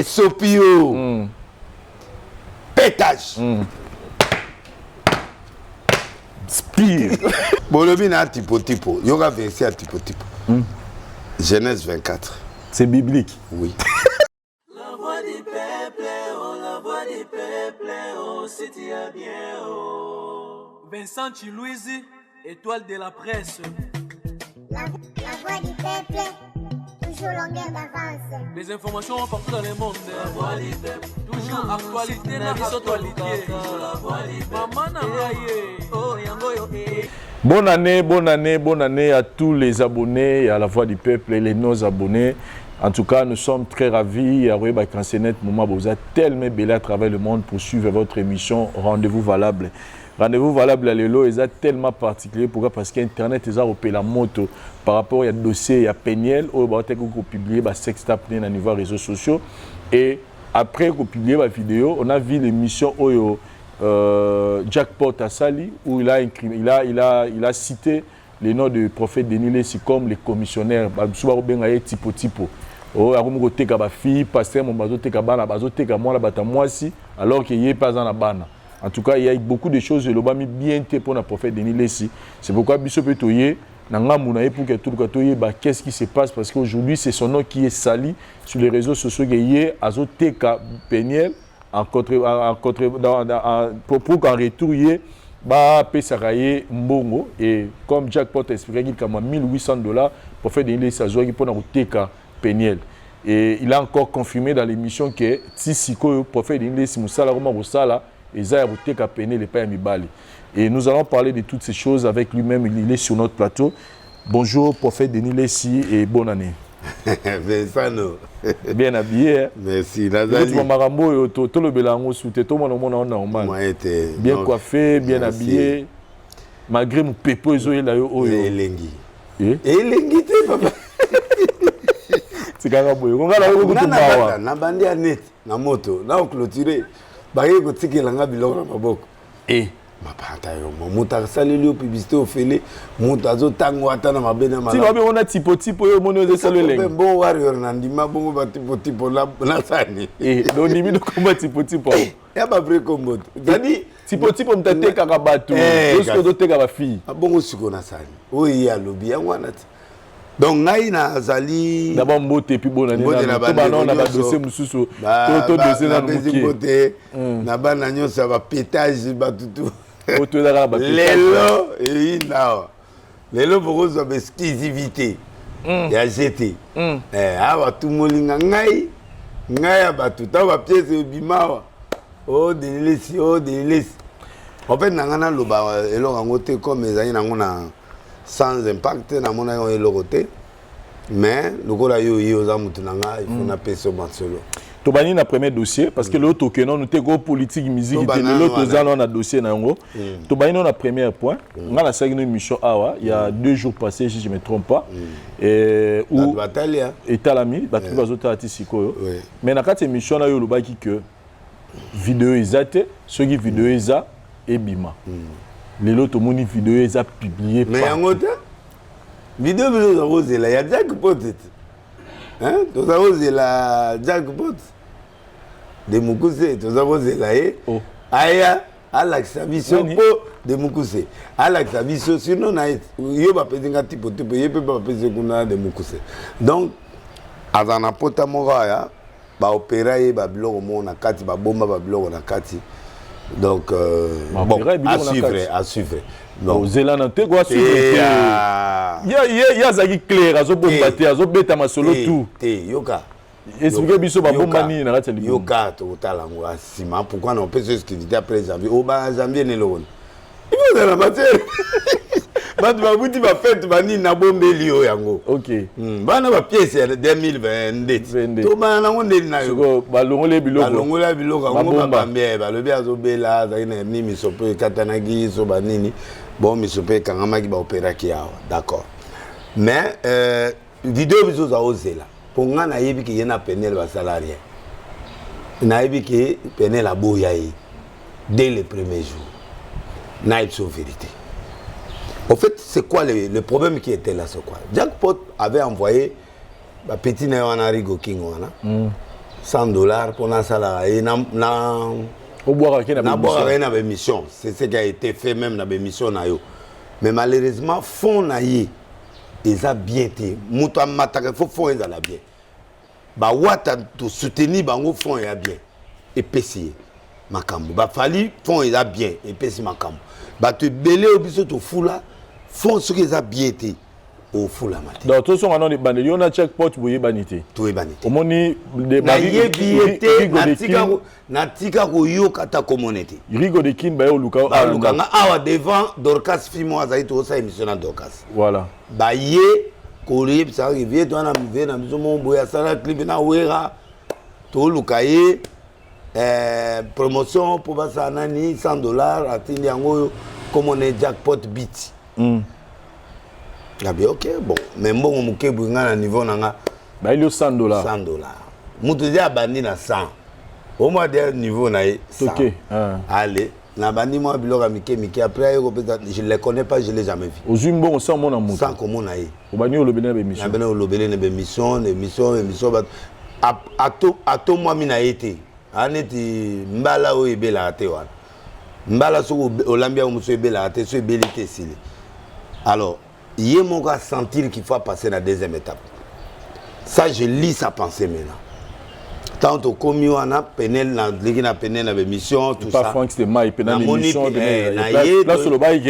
Et Sopio. Pétage. Spire. Bolobina a tipo. Yoga verset à tipo. Genèse 24. C'est biblique. Oui. La voix du peuple, oh, la voix du peuple, oh, si tu as bien, oh. Vincent Chilouizi, étoile de la presse. La voix du peuple, toujours longueur d'avance. Les informations partout dans le monde. La voix du peuple, toujours actualité na actualité. La voix du peuple. Maman Nangaye, oh yango yo. Bonne année à tous les abonnés, à la voix du peuple et les non-abonnés. En tout cas, nous sommes très ravis. Aroueba Kansenet, Mouma Boza, tellement belle à travers le monde pour suivre votre émission Rendez-vous Valable. Rendez-vous Valable à l'élo est tellement particulier. Pourquoi? Parce qu'Internet est au la moto par rapport à dossier, il y a Péniel, où on a publié un sextape au niveau des réseaux sociaux. Et après qu'on publie la vidéo, on a vu l'émission Jackpot à Sali, où il a cité les noms du prophète Denis Lessi comme les commissionnaires. Tipo. Oh, arumoteka ba fille, pasteur mon bazoteka bana, bazoteka moi la bata moi si, alors qu'il n'y a pas en bana. En tout cas, il y a beaucoup de choses que l'obami bien té pour le prophète Denis Lessi. C'est pourquoi Bishop Etoye, nanga mounaye pour que tout le monde bah qu'est-ce qui se passe parce qu'aujourd'hui c'est son nom qui est sali sur les réseaux sociaux que hier azoteka Péniel pour qu'en retour hier bah pesaraye mbongo et comme Jackpot expliqué qu'il comme $1,800 pour faire des Lessi azoki pour na oteka Péniel. Et il a encore confirmé dans l'émission que Tissiko, prophète d'Inglés, Moussala, Roma Moussala, et Zaya Bouteka Péné, les pères Mibali. Et nous allons parler de toutes ces choses avec lui-même. Il est sur notre plateau. Bonjour, prophète Denis Lessi, et bonne année. Vincent. Bien habillé. Hein? Merci. Nazali. Bien coiffé, bien habillé. Malgré mon pépo, il est là. Elengi. Elengi, papa. C'est quand même na bandi ya net na moto na clôturer baye ko tikela nga biloko na maboko mapata yo moto asaleli yo publicité ofele moto azotango ata na mabena mala ti babe ona tipo yo mono ezosaleli bon warrior na ndima bongo ba tipo na sani do ndimi do komba tipo ya ba vrai combo dadi tipo mtateka ka bato lorsque do teka ba fille bongo siko na sani oyi ya lobi ya wana ti. Donc, ngai na zali d'abord mbote puis bonne année na ba na ba dossier mususu to dossier na mbote na ba na nyosa ba pétage ba tutu to la ba lelo et now lelo pour ça exclusivité ya GT awa tout molinga ngai ba tout ba pièce bimawa oh Denis en fait nangana loba elo ngote comme ezali nangona sans impact na mona yo elokote mais lokola yo za mutu nanga il faut na peso bansolo to bani na premier dossier parce que l'autre que non te go politique musique l'autre za na dossier na ngo to bani na premier point nga na sagino émission awa il y a 2 jours passés si je me trompe pas et où Batalia et Talami battu bazota atisiko mais na kati émission na yo lobaki que vidéo ezate ce qui vidéo eza ebima les autres moni vidéo les a publié mais en autre vidéo de rose là il y a Jackpot hein tu as rose la Jackpot de Mukuse tu as rose là aya Alex Abiso de Mukuse Alex Abiso sinon na yo ba pezinga tipo yo peut pas peser kuna de Mukuse donc azana pota moraya ba opéra ye ba biloko mo na kati ba bomba ba biloko na kati. Donc, bon, à suivre. Donc, Zélanante, quoi, suivre. Il y a Zagi clair, à Zobombaté, à Zobeta Masolo, tout. Yoka. Expliquez Bisso Babombani, n'a pas de Yoka, totalement, Sima. Pourquoi on peut s'exciter après janvier? Oh, bah, janvier, n'est l'eau. Il faut dans la matière. Bah, tu vas vous dire, fête, bani, na bombe, lio, yango. Ok. Bah, on a pièce, 2022. Tout, bah, on a na yo. Bah, l'ongole biloko. L'ongole biloko, on va pas bien. Bah, le bien, zobela, zaine, ni misope, katanagi, sobanini. Bon, misope, kangamaki, ba opéra qui a. D'accord. Mais, vidéo, biso, za osé là. Pour nga, na yebi ki yena Péniel, ba salarié. Na yebi ki Péniel a boyaye. Dès le premier jour. Na yebi vérité. En fait, c'est quoi le problème qui était là, c'est quoi? Jackpot avait envoyé petit Néanari Goking, $100 pour na salarié na au boire na émission. C'est ce qui a été fait même dans l'émission na yo. Mais malheureusement fond na yé ils a bien été muta mataka faut fond ils a bien. Ba wata to soutenir bango fond ya bien et pesier makambo. Ba fali fond ils a bien et pesier makambo. Ba te belé au biso to fula fond ce qu'ils a bien été. Au fula mate. Donc tous sont en de bande, on a checkpoint boye banité. Tout est banité. Au moni de na yebiete natika ko yo kata communauté. Rigo de kin ba yo luka nga awa devant Dorcas Fimo azaito sa émission na Dorcas. Voilà. Ba ye ko lié ça rivière to na mive na biso mon boya sala clip na wera to luka ye promotion pour basa nani $100 atindi yango comme on est jackpot beat. Bien, ok, bon, mais bon, on m'a dit à niveau nanga. Bah il y a $100. $100. Moutou dit à bandi na 100. Au moins dernier niveau na 100. Ok. Allez, na bandi moi biloga mike après je les connais pas, je les jamais vu. Au Zumbo on sent mon amour. 100 comme on a eu. Au bani au lobene émission. Na bani au lobene émission ato moi mina été. Aneti mbala o ebela ate wana. Mbala so olambia muso ebela ate so ebelité sile. Alors il m'a sentir qu'il faut passer à la deuxième étape. Ça, je lis sa pensée maintenant. Tant que comme on a penel na penel na mission tout ça. Pas Franck c'était mai penel émission là sur le bail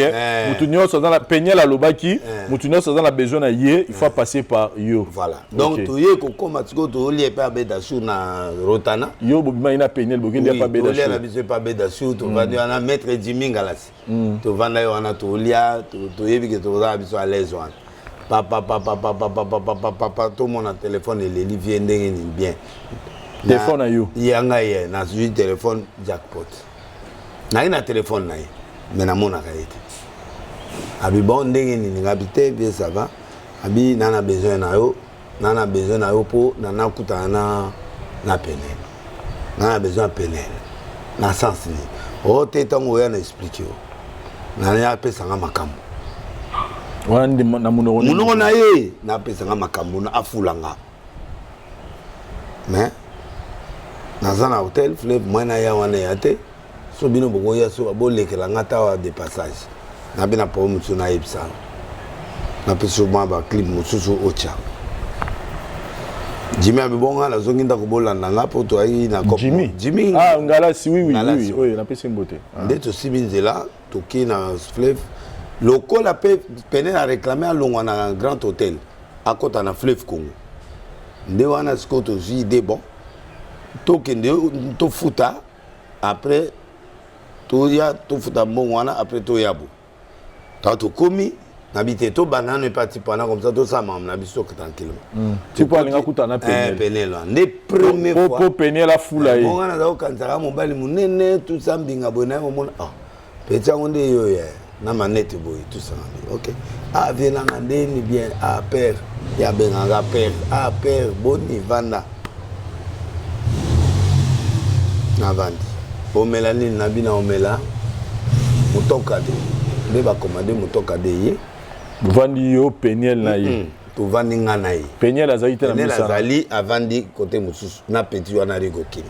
mutunyo so dans la penel la lobaki mutunyo so dans la besoin na yé il faut passer par yo. Voilà. Donc to yé ko comme tu to lié pas beda sur na rotana. Yo bobima ina penel bokindia pas beda sur. Yo la biso pas beda sur to va na maître Jimingalas. To vanda yo na to lia to yebi que to za biso à l'aise wan. Papa tout mon téléphone et les vient bien. Téléphone à you. Yanga ye na suivi téléphone jackpot. Na ina téléphone na ye. Mais na mona kaite. Abi bon ndenge ni ngabité bien ça va. Abi nana besoin na yo po nana kutana na penel. Nana besoin penel. Na sens ni. O te tango ya na expliquer. Na ya pesa nga makambo. Wandi na munoko na ye na pesa nga makambo na afulanga. Mais dans un hôtel, fleuve, moi na ya wana yate, so bino bogo ya so bolekela ngata wa de passage. Na bina po mutsu na ipsa. Na peso ba clip mutsu ocha. Jimmy abibonga la zonginda ko bolanda nga po to ayi na ko. Jimmy. Ah ngala si oui oui, na pesa mbote. Ndeto sibinzela to ki na fleuve. Loko la peine a réclamé à Longwana un grand hôtel à côté na fleuve Congo. Nde wana skoto ji de bon. To futa après to futa bon wana après to yabo. Tato komi nabité to banane parti pendant comme ça to ça mam na biso tranquillement. Tu peux aller kuta na penel. Penel. Ne première fois. Pour penel la foula yi. Bon wana za kanzara mobali munene tout ça mbinga bona mo ah. Pecha onde yo ya. Na manette boy tout ça. OK. Ah viens na ndeni bien à père. Ya benanga père. Ah père boni vanda. Navandi. Omela ni nabina omela. Mutoka de. Beba commandé mutoka de ye. Vandi yo penel na ye. To vandi nga na ye. Penel azali na misa. Penel azali avandi côté mususu na petit wana rigokin.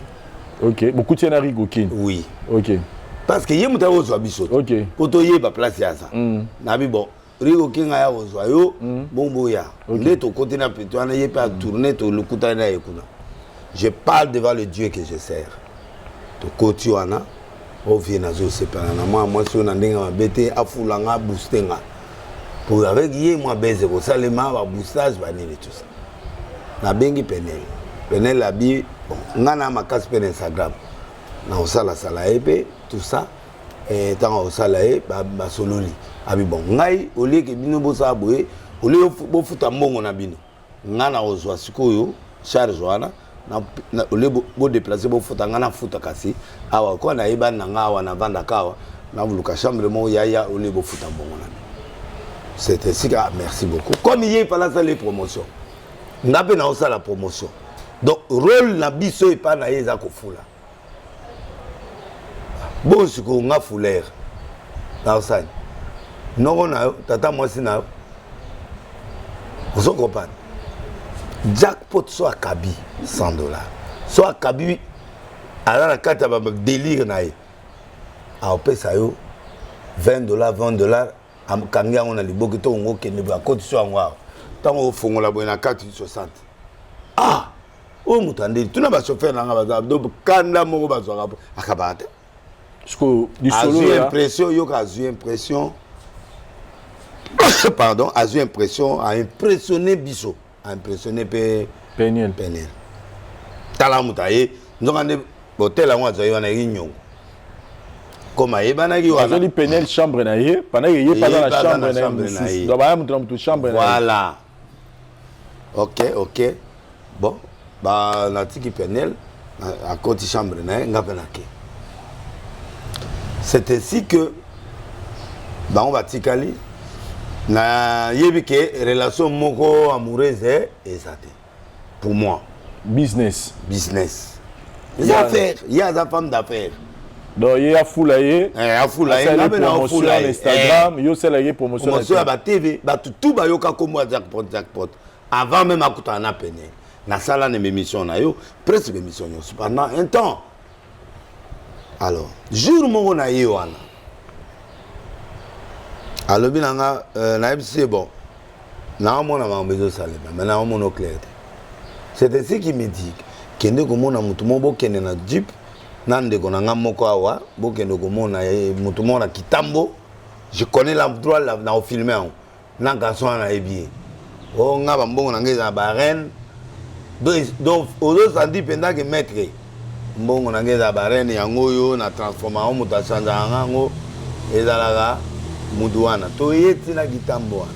OK. Beaucoup tiens na rigokin. Oui. OK. Parce que ye muta ozo biso. OK. Poto ye ba place ya ça. Nabi bon. Rigokin ya ozo yo bombo ya. Nde to côté na petit wana ye pas tourner to lukuta na ekuna. Je parle devant le Dieu que je sers. To côté wana o vient azo séparer na moi so na ndinga mabete afulanga boostenga. Pour avec ye moi beze ko salema ba boostage ba nini tout ça. Na bengi penel. Penel abi bon ngana makasi pe Instagram. Na osala sala epé tout ça et tant osala e ba sololi. Abi bon ngai olie ke bino bosa boye olie bo futa mbongo na bino. Ngana ozwa sikoyo charge wana na olie bo déplacer bo futa ngana futa kasi awa ko na yeba na ngawa na vanda kawa na vuluka chambre mo yaya olie bo futa mbongo na. C'était si merci beaucoup. Comme hier fallait faire les promotions. Ngape na osala promotion. Donc rôle na biso e pa na yeza ko fula. Bon siko nga fulaire. Na osani. Non na tata mwasi na. Vous comprenez? Jackpot so akabi $100. soit kabi ala na kata ba délire na ye a pesa yo $20 $20 am kangi on a liboki to ngo kende ba condition ngwa tango fongola boy na 460 ah o mutande tuna ba chauffeur na nga ba do kanda moko ba zwa akabate parce que du solo a impression yo ka eu impression pardon a eu impression a impressionné biso a impressionné Peniel tala mutaye ndongande hotel a mwaza yo na rinyo comme ayebana ki wana azoli Peniel chambre na ye pendant que ye pas dans la chambre na ye donc ba mutu chambre na ye voilà ok bon ba natiki Peniel à côté chambre na ye ngapena ke c'est ainsi que ba on va tikali na yebi ke relation moko amoureuse et ça pour moi business les affaires il y a des femmes d'affaires donc il y a foulaye na promotion Instagram yo sala ye promotion ya ba TV ba tout ba yo ka komo jackpot avant même akuta na Peniel na sala na émission na yo presque émission yo pendant un temps alors jour moko na ye wana alors binanga na c'est bon na mona ma bezo salema mais na mona clair c'est ainsi qui me dit kende ko mona mutu mo bokende na jeep nande ko na moko awa bokende ko mona mutu mo na kitambo je connais l'endroit là na filmer na garçon na ebi o nga ba mbongo na ngeza ba reine donc ozo sandi penda ke maître mbongo na ngeza ba reine yango yo na transforma o mutu asanja ngo ezalaga mudu wana to yeti na kitambo wana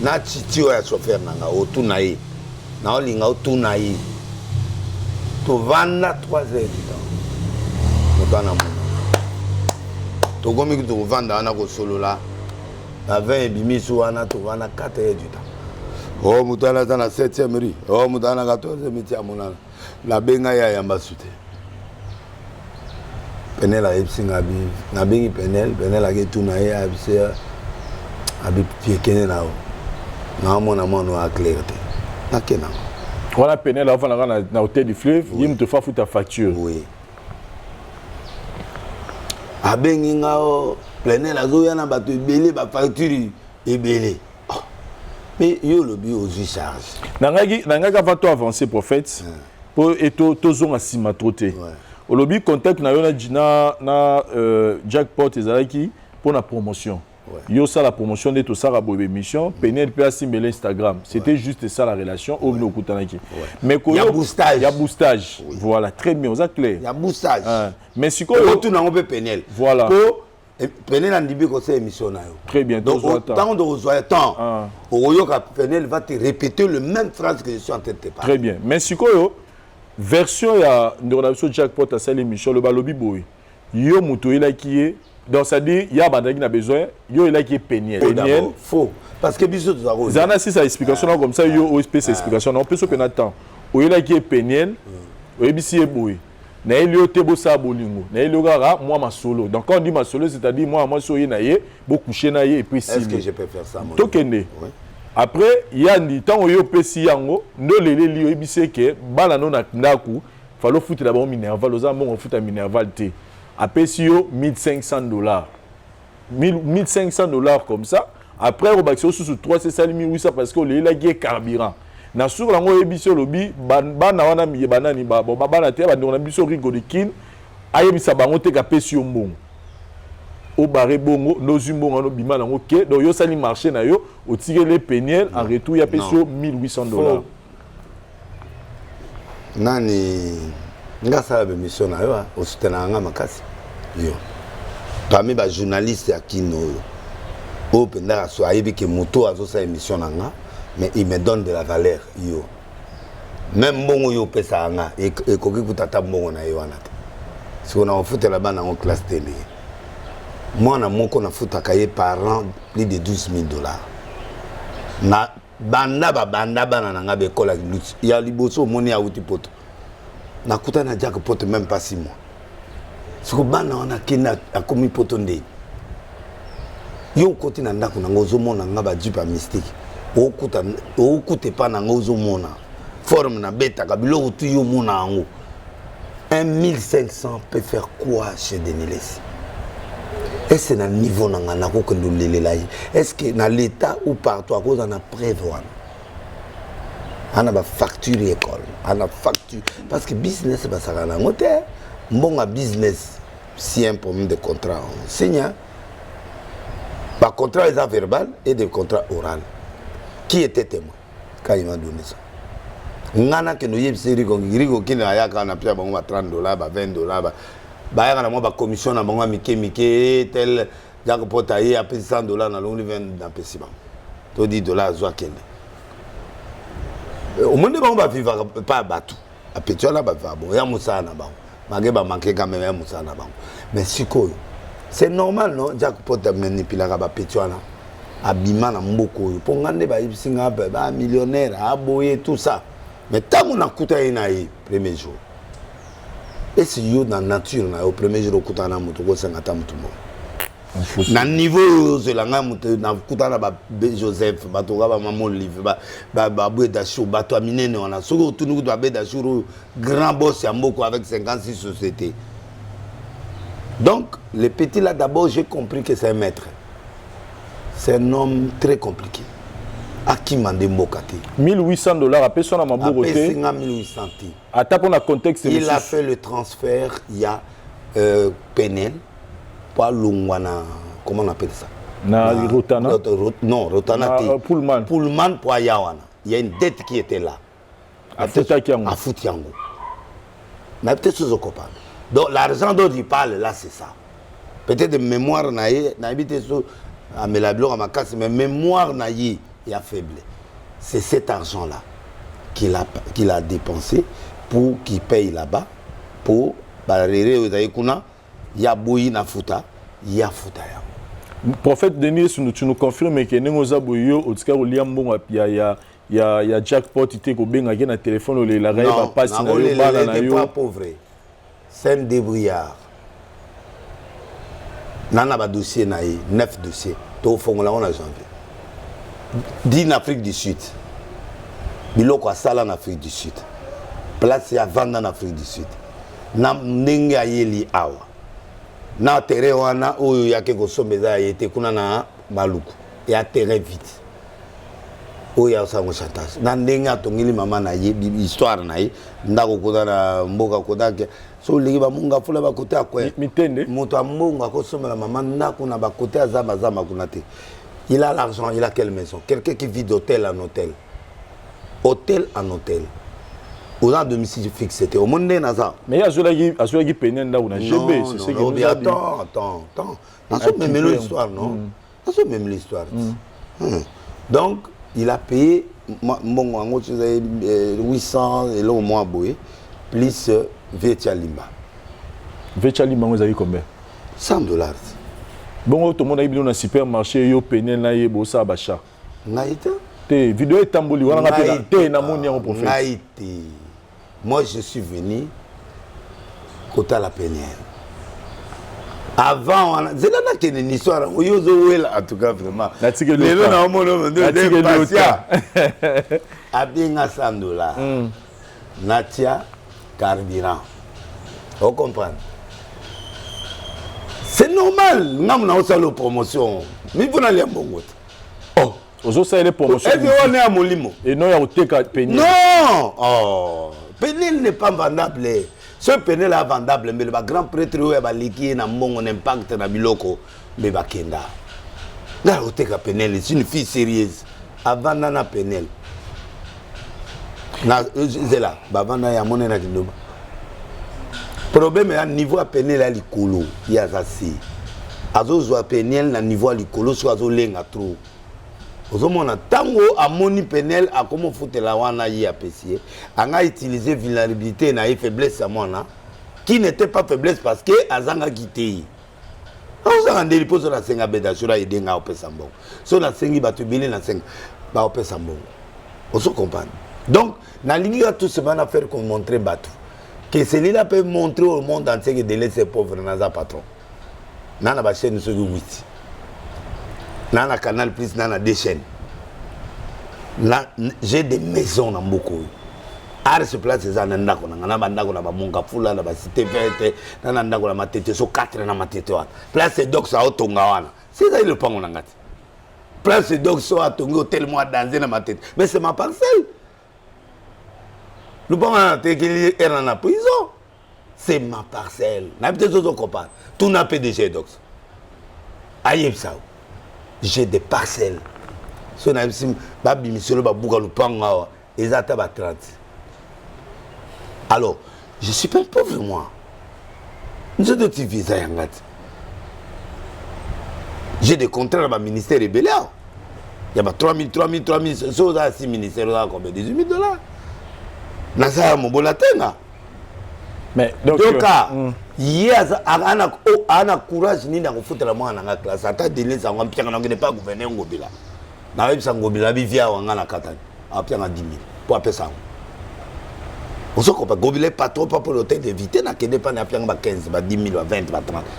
na chitio ya chauffeur nanga otuna ye na olinga otuna ye to vanda 3 heures du temps mutana mona to gomi ki to vanda wana ko solola na 20 bimisu wana to wana 4 heures du temps oh mutana tana 7e rue oh mutana 14e miti amona la benga ya yamba sute Peniel a epsinga bi na bengi Peniel a getuna ye abise abi piekene nao na mona mono a clarté na kena voilà Peniel avant na hôtel du fleuve yim te fa futa facture oui abengi ngao Peniel azoya na bato ebele ba facture ebele mais yo lobi ozu charge nanga va to avancer prophète pour eto tozonga sima troté au lobby contact na yo na jackpot ezalaki pour la promotion yo ça la promotion de tout ça la bonne émission Peniel peut assimiler Instagram c'était juste ça la relation au no kutanaki mais il y a boostage voilà très bien ça clair il y a boostage mais si quoi tout na on Peniel voilà Peniel andibi ko c'est émission na yo très bien donc tant de rejoindre temps oyoka Peniel va te répéter le même phrase que je suis en train de te parler très bien mais si quoi version ya ndonabso jackpot à celle émission le balobi boy yo muto ila qui donc ça dit il y a bandaki na besoin yo ila qui Peniel faux parce que biso tout ça zana si ça explication comme ça yo OSP explication on peut se peine temps o ila qui Peniel o ebisi e boy na elio tebo sa bolingo na elio gara moi ma solo donc quand on dit ma solo c'est-à-dire moi so ye na ye bo coucher na ye et puis est-ce que je peux faire ça moi tokende après il y a ni temps yo pesi yango ndo lele li ebise ke bala no na ndaku falo futi d'abord Minerval oza mon futa Minerval te apesi yo $1,500 $1,500 comme ça après au baxio sous 3,800 parce que le la gué carburant na sur lango ebise lobi bana wana mi banani ba bana te ba ndona biso rigolikin ayebisa bango te ka pesi yo mbongo au barré bongo nos humours no bima nango ke donc yo sali marché na yo au tirer les Peniel en retour ya pesi yo $1,800 nani nga sala be mission na yo o sutena nga makasi yo parmi ba journaliste ya kino o penda so ayebi ke moto azo sa émission na nga mais il me donne de la valeur yo même bongo yo pesa nga e koki kutata bongo na yo wana si on a ofutela bana en classe télé moi na moko na futaka ye par an plus de $12,000 na banda bana nga be kola lutte ya liboso moni ya uti poto na kuta na jackpot même pas 6 mois siko bana wana kina akomi poto nde yo koti na ndako na ngozo mona nga ba jipa mystique okuta pa na ngozo mona forme na beta kabilo tu yo mona ngo 1 1500 peut faire quoi chez Denis Lessi? Est-ce que c'est un niveau est-ce que dans l'État ou partout, à cause de la prévoir? On a une facture école, on a facture. Parce que business, c'est pas ça. On a business, si un problème de contrat, on signe. Par contrat est verbal et des contrats oral. Qui était témoin quand il m'a donné ça? Ngana que nous y avons qui n'a pas $30, $20, bah y a une commission na bango mike tel Jacques Potaye a payé $100 dans l'on vient dans pessiba. To $10 zo kende. Au monde bango ba vivre pas batou. A Pétionne ba va bon ya musa na bango. Mageba manquer quand même ya musa na bango. Mais siko c'est normal non Jacques Potaye manipula ba Pétionne. Abima na mboko pour ngande ba ibisinga ba millionnaire aboyer tout ça. Mais tant on a coûté na premier jour. Et si yo dans nature na au premier jour kutana mutu ko sangata mutu mo na niveau zelanga mutu na kutana ba Joseph bato ba maman Olive ba Bweda Show bato aminene on a soko tunu ba Bweda Show grand boss ya mboko avec 56 sociétés. Donc le petit là d'abord j'ai compris que c'est un maître. C'est un homme très compliqué. À qui m'a demandé $1800 à personne à ma beauté. 1800. À pour le contexte. Il a fait le transfert. Il y a Penel, pas Lungwana, comment on appelle ça? Rotana. Non, Rotana. Pullman. Pullman pour Ayawana. Il y a une dette qui était là. À Foutiango. À Foutiango. Mais peut-être que je comprends. Donc l'argent dont il parle là, c'est ça. Peut-être de mémoire naïe, n'habite sur à Melablo à ma casse, mais mémoire naïe. Il a faible. C'est cet argent-là qu'il a dépensé pour qu'il paye là-bas, pour barrer aux Aïkouna, il y a bouilli na Fouta, il y a Fouta. Prophète Denis, tu nous confirmes que nous avons bouilli au Tika au Liambon, il y a jackpot, il était au Benga, il y a un téléphone, il a pas passé. Non, il n'est pas pauvre. C'est un débrouillard. Il y a un dossier, 9 dossiers. Au fond, là, on a janvier. 10 en Afrique du Sud. Biloko a sala en Afrique du Sud. Place à vendre en Afrique du Sud. Na nenga yeli awa. Na terrain wana oyo yake ko sombeza yete kuna na maluku. Ya terrain vite. Oyo sa ngo chantage. Na nenga tongili mama na ye histoire na ye ndako koda na mboka kodake. So ligi ba munga fula ba kote akwe. Mitende. Moto amonga ko sombela mama ndako na ba kote azama zama kuna te. Il a l'argent, il a quelle maison? Quelqu'un qui vit d'hôtel en hôtel. Hôtel en hôtel. Aux gens domicile fixe, c'était au monde Naza. Mais il y a ceux qui peignent là où on a GB. C'est ce qui nous a dit. Attends. On a même l'histoire, non? On a même l'histoire. Donc, il a payé 800 et là au moins boué, plus Vetia Limba. Vetia Limba, vous avez combien? $100. Bon, tout le monde a eu un supermarché, yo pénel na ye bossa bacha. Naïta. Te vidéo est tamboli, on a te na moni en prophète. Naïta. Moi je suis venu côté la pénel. Avant on a c'est là qu'il y a une histoire, on yozo en tout cas vraiment. Les gens na mono de patient. Abinga $100. Natia carburant. Vous comprenez? C'est normal, nous avons une promotion. Mais vous n'allez pas bon. Oh, vous avez les promotions. Est-ce qu'on est à Molimo? Et non, il y a un pénil. Non! Oh! Pénil n'est pas vendable. Ce pénil est vendable, mais le grand prêtre est liquide, a un impact dans le biloko. Mais il Kenda. Là, vous avez un pénil, c'est une fille sérieuse. Avant d'en pénil. C'est là, avant d'en avoir mon énergie. Le problème est à niveau à pénel à l'icolo. Il y a assez. Azo à pénel à niveau à l'icolo, soit azo lenga trop. Ozomona tango a moni pénel à comment foutre la wana y a pessier. On a utilisé vulnérabilité na faiblesse à moi qui n'était pas faiblesse parce que azanga quitté. On s'en rendait pose la senga beda sur la idenga au pesambo. So la sengi batubili na senga ba au pesambo. On se comprend. Donc na ligne tout ce qu'on a faire qu'on montrer bateau. Que celui-là peut montrer au monde entier que délai c'est pauvre dans un patron. Nana ba chaîne sur 8. Nana Canal Plus, nana 2 chaînes. J'ai des maisons dans beaucoup. Ar se place ça na ndako na bandako na ba monga fula na ba cité verte na ndako na matete so 4 na matete wana place doc ça otonga wana c'est ça le pango na ngati place doc so atonga hôtel moi danser na matete mais c'est ma parcelle le pango na tekeli era na prison c'est ma parcelle na peut-être autres copains tout n'a PDG doc ayeb ça j'ai des parcelles so na sim ba bimisolo ba buka le pango ezata ba 30. Alors, je suis pas pauvre, moi. J'ai des contrats dans le ministère de Béléa. Il y a 3 000, 6 ministères, combien? 18 $. Nasa Mobolatena. Mais donc, il y a courage ni dans le foot la moi dans la classe. Attends, délai, ça va n'est pas gouverner Ngobila. N'a pas ça Ngobila, via Wangana Katani. Après, on a 10 000 pour appeler ça. On se comprend, Ngobila pas trop pour l'hôtel d'éviter, n'a qu'à pas n'a pas 15, 10 000, 20,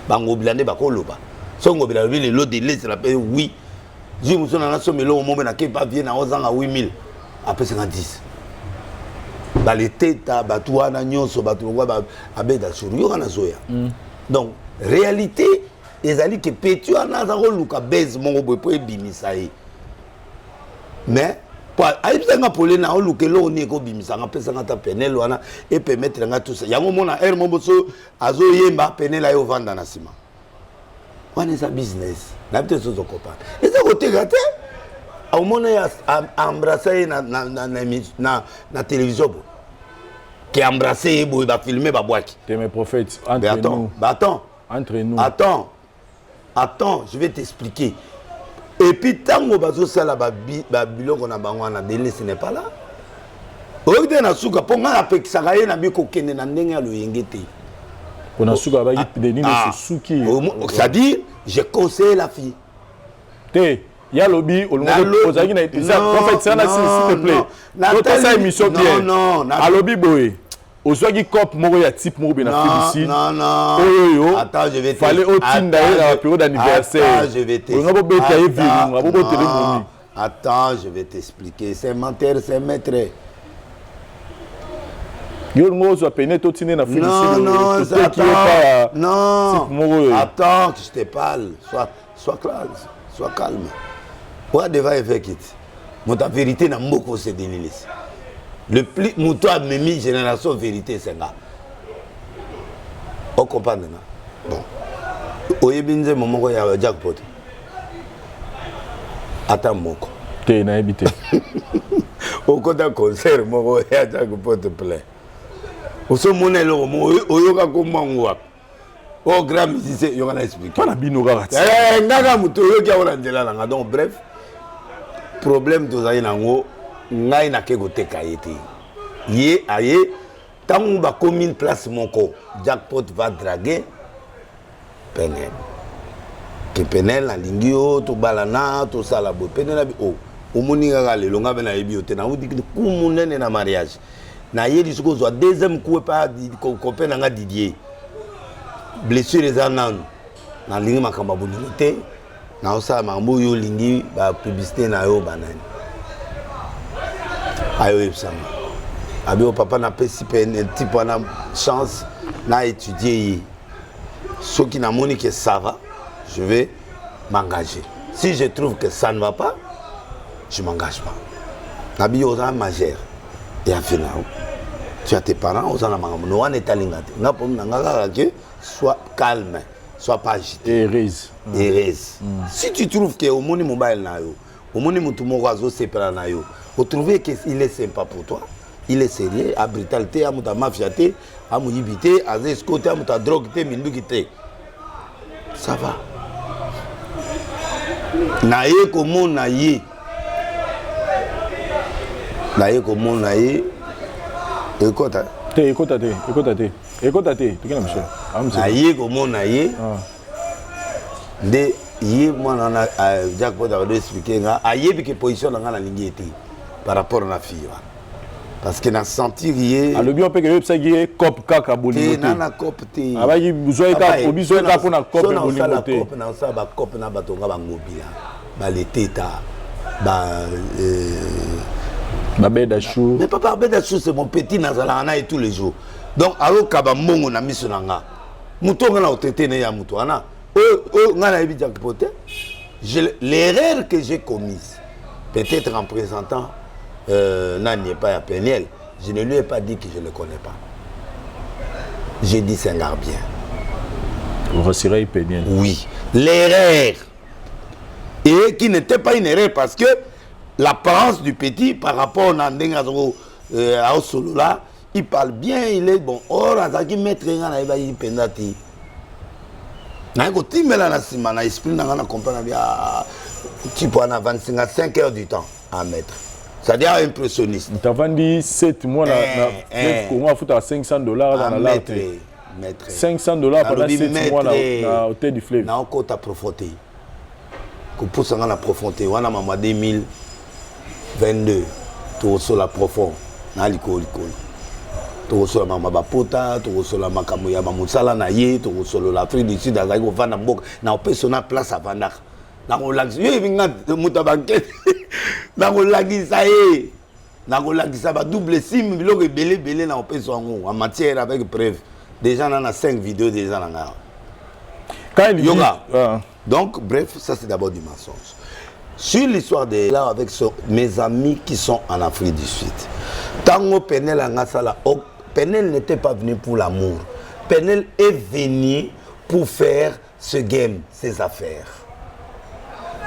30. Ngobila n'est pas Koloba. Son Ngobila, le lot de l'Est, la paye, oui. Je me suis dit, on a au moment où pas bien à 11 ans à 8 000. Après, c'est 10. Les têtes, Batouana, Nyon, Batouana, Abeda, Souriona, Zoya. Donc, réalité, les alliés qui pétuent à Nazaro, Luka, Bez, mon beau, et Bimisaï. Mais, aibisanga pole na oluke lo ni ko bimisanga pesa ngata penel wana et permettre nga tout ça yango mona er momboso azo yemba penel ayo vanda na sima wana sa business na peut-être so copain et ça côté gâté au mona ya embrasser na télévision qui embrasser bo ba filmer ba boaki t'es mes prophètes entre nous entre nous attends je vais t'expliquer. Et puis, tant que bazo sala babilo qu'on a bangwana délai, ce n'est pas là. Aujourd'hui, na suka pour nga apek sagaye na biko kende na ndenga lo yengete. On a suka ba yit deni na suki. C'est-à-dire, j'ai conseillé la fille. Te ya lobi olongo ozaki na ça en fait ça na s'il te plaît. Notre ça émission bien. Non. A lobi boy. Ozwaki cop moko ya type moko bien na félicite. Non. Attends, je vais te fallait au team d'ailleurs à la période d'anniversaire. Attends, je vais te Attends, je vais t'expliquer. C'est menteur, c'est maître. Non, attends que je te parle. Sois calme. Pourquoi devant faire it? Mon ta vérité n'a beaucoup se déniler. Le plus mouton a mis génération vérité c'est là. On comprend maintenant. Bon. Oyebinze moment ya jackpot. Attends moko. T'es na habité. Au côté concert moko ya jackpot plein. Oso monelo mo oyoka ko mangwa. Oh grand musicien yo kana expliquer. Pas la binoga. Ngaga muto yo kia ona ndela nga donc bref. Problème tozali nango ngai na ke koteka yete. Ye aye tant ba commune place moko jackpot va draguer Penel. Que Penel na lingio to balana to sala bo Penel bi o omoninga gale longa bena yebi ote na udi ku munene na mariage. Na ye di soko zo deuxième coup pas copain nga Didier. Blessure les anan na lingi makamba bonité na osala mambo yo lingi ba publicité na yo banani. Ayo epsama. Abi o papa na pesi pen type na chance na étudier. Ce qui n'a montré que ça va, je vais m'engager. Si je trouve que ça ne va pas, je ne m'engage pas. Nabi osa majeur. Et à final, tu as tes parents, osa na mangamu. No one est alingate. Na pom na ngaka que sois calme, sois pas agité. Erase. Si tu trouves que au moni mobile na yo, au moni mutu moko azo separa na yo, vous trouvez qu'il est sympa pour toi, il est sérieux, à brutalité, à muta mafiaté, à mouyibité, à escoté, à muta drogue, mindukité. Ça va. Naye comme naye. Naye comme naye. Écoute. Écoute. Tu connais monsieur. Naye comme naye. De yé moi na jackpot a expliquer nga aye bi que position na na lingi été par rapport à la fille. Parce que na sentir yé. Le bien peut que ça gué cop kaka bolimoté. Na na cop té. Aba yi besoin ka obiso ka pour na cop bolimoté. Na ça ba cop na batonga ba ngobila. Ba le teta ba Babeda Chou. Mais papa Babeda Chou, c'est mon petit Nazalana et tous les jours. Donc, alors, Kabamongo na misonanga. Mouton na otété ne ya moutouana. Ngana ebi jackpoté. L'erreur que j'ai commise, peut-être en présentant Nani pas à Peniel, je ne lui ai pas dit que je ne le connais pas. J'ai dit c'est un gars bien. Rossiray Peniel. Oui. L'erreur. Et qui n'était pas une erreur parce que l'apparence du petit par rapport à Osolo là, il parle bien, il est bon. Or, Azaki maître il pendati. Na ko timela na sima na esprit na comprendre bien type en 25 heures du temps à mettre. C'est-à-dire impressionniste. Tu as vendu 7 mois on fout à $500 dans la lettre. $500 pendant 7 mois à hôtel du fleuve. Na ko ta profondé. Ko pousse na profondé, wana mama 2022. To sur la profond na likoli. To sur la mama bapota, to sur la makamu ya mamusala na ye, to sur l'Afrique du Sud azali ko vanda mbok na opesona place à vanda. Na ko lagisa ye binga mutabanke. Na ko lagisa ye. Na ko lagisa ba double sim biloko belé na opesongo en matière avec preuve. Déjà on a 5 vidéos déjà là. Quand il yoga. Donc bref, ça c'est d'abord du mensonge. Sur l'histoire de là avec mes amis qui sont en Afrique du Sud. Tango Penel Angasala, Penel n'était pas venu pour l'amour. Penel est venu pour faire ce game, ses affaires.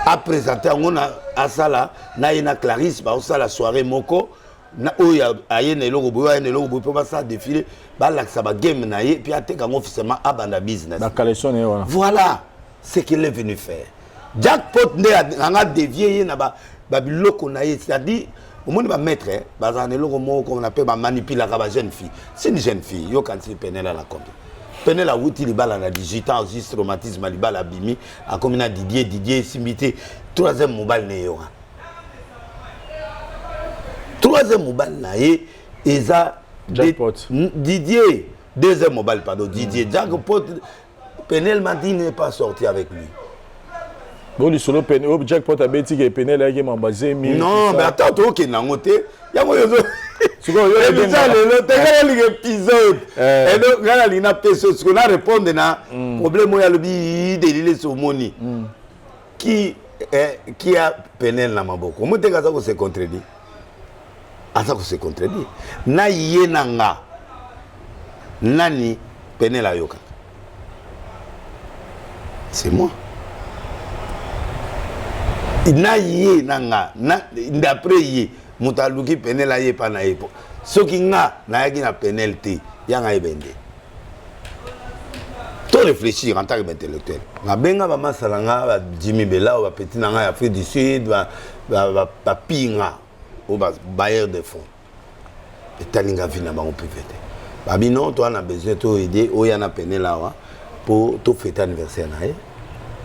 À présenter, on a Asala, Naïna Clarisse, la soirée Moko, Oya Ayen et Logo, pour ça défiler, ça va game naïe, puis à tek officiellement Abanda Business. Voilà ce qu'il est venu faire. Jackpot a dévié, c'est-à-dire, au monde va mettre, on appelle manipuler la jeune fille. C'est une jeune fille, yo quand il Penel à la compte. Penel a outil les balles à 18 ans, juste traumatisme à l'ibal à Bimi, à comme Didier, Simité, troisième mobile n'est pas. Troisième mobile n'est pas. Jackpot. Didier, deuxième mobile, pardon, Didier. Jackpot, Penel m'a dit n'est pas sorti avec lui. Bon, le solo Jackpot a bêti que Penel a été basé. Non, mais attends, tu es nangoté. Il y a un épisode. Et donc, il y a ce qu'on a répondu à problème où il y a le délire sur Moni. Qui a Penel na maboko. Comment tu as se contredit? Ça se contredit. Na yenanga. Nani Penel a yoka. C'est moi. Na yé nanga d'après yé mutaluki Penel a yé pa na yé ce qui nga na yaki na penalité yanga ebende to réfléchir en tant qu'intellectuel na benga ba masalanga ba Jimmy Bella ba petit nanga Afrique du Sud ba pinga ou ba bailleur de fonds et talinga vina ba on peut fêter ba bino toi on a besoin to aider o yana Penel là pour to fêter anniversaire na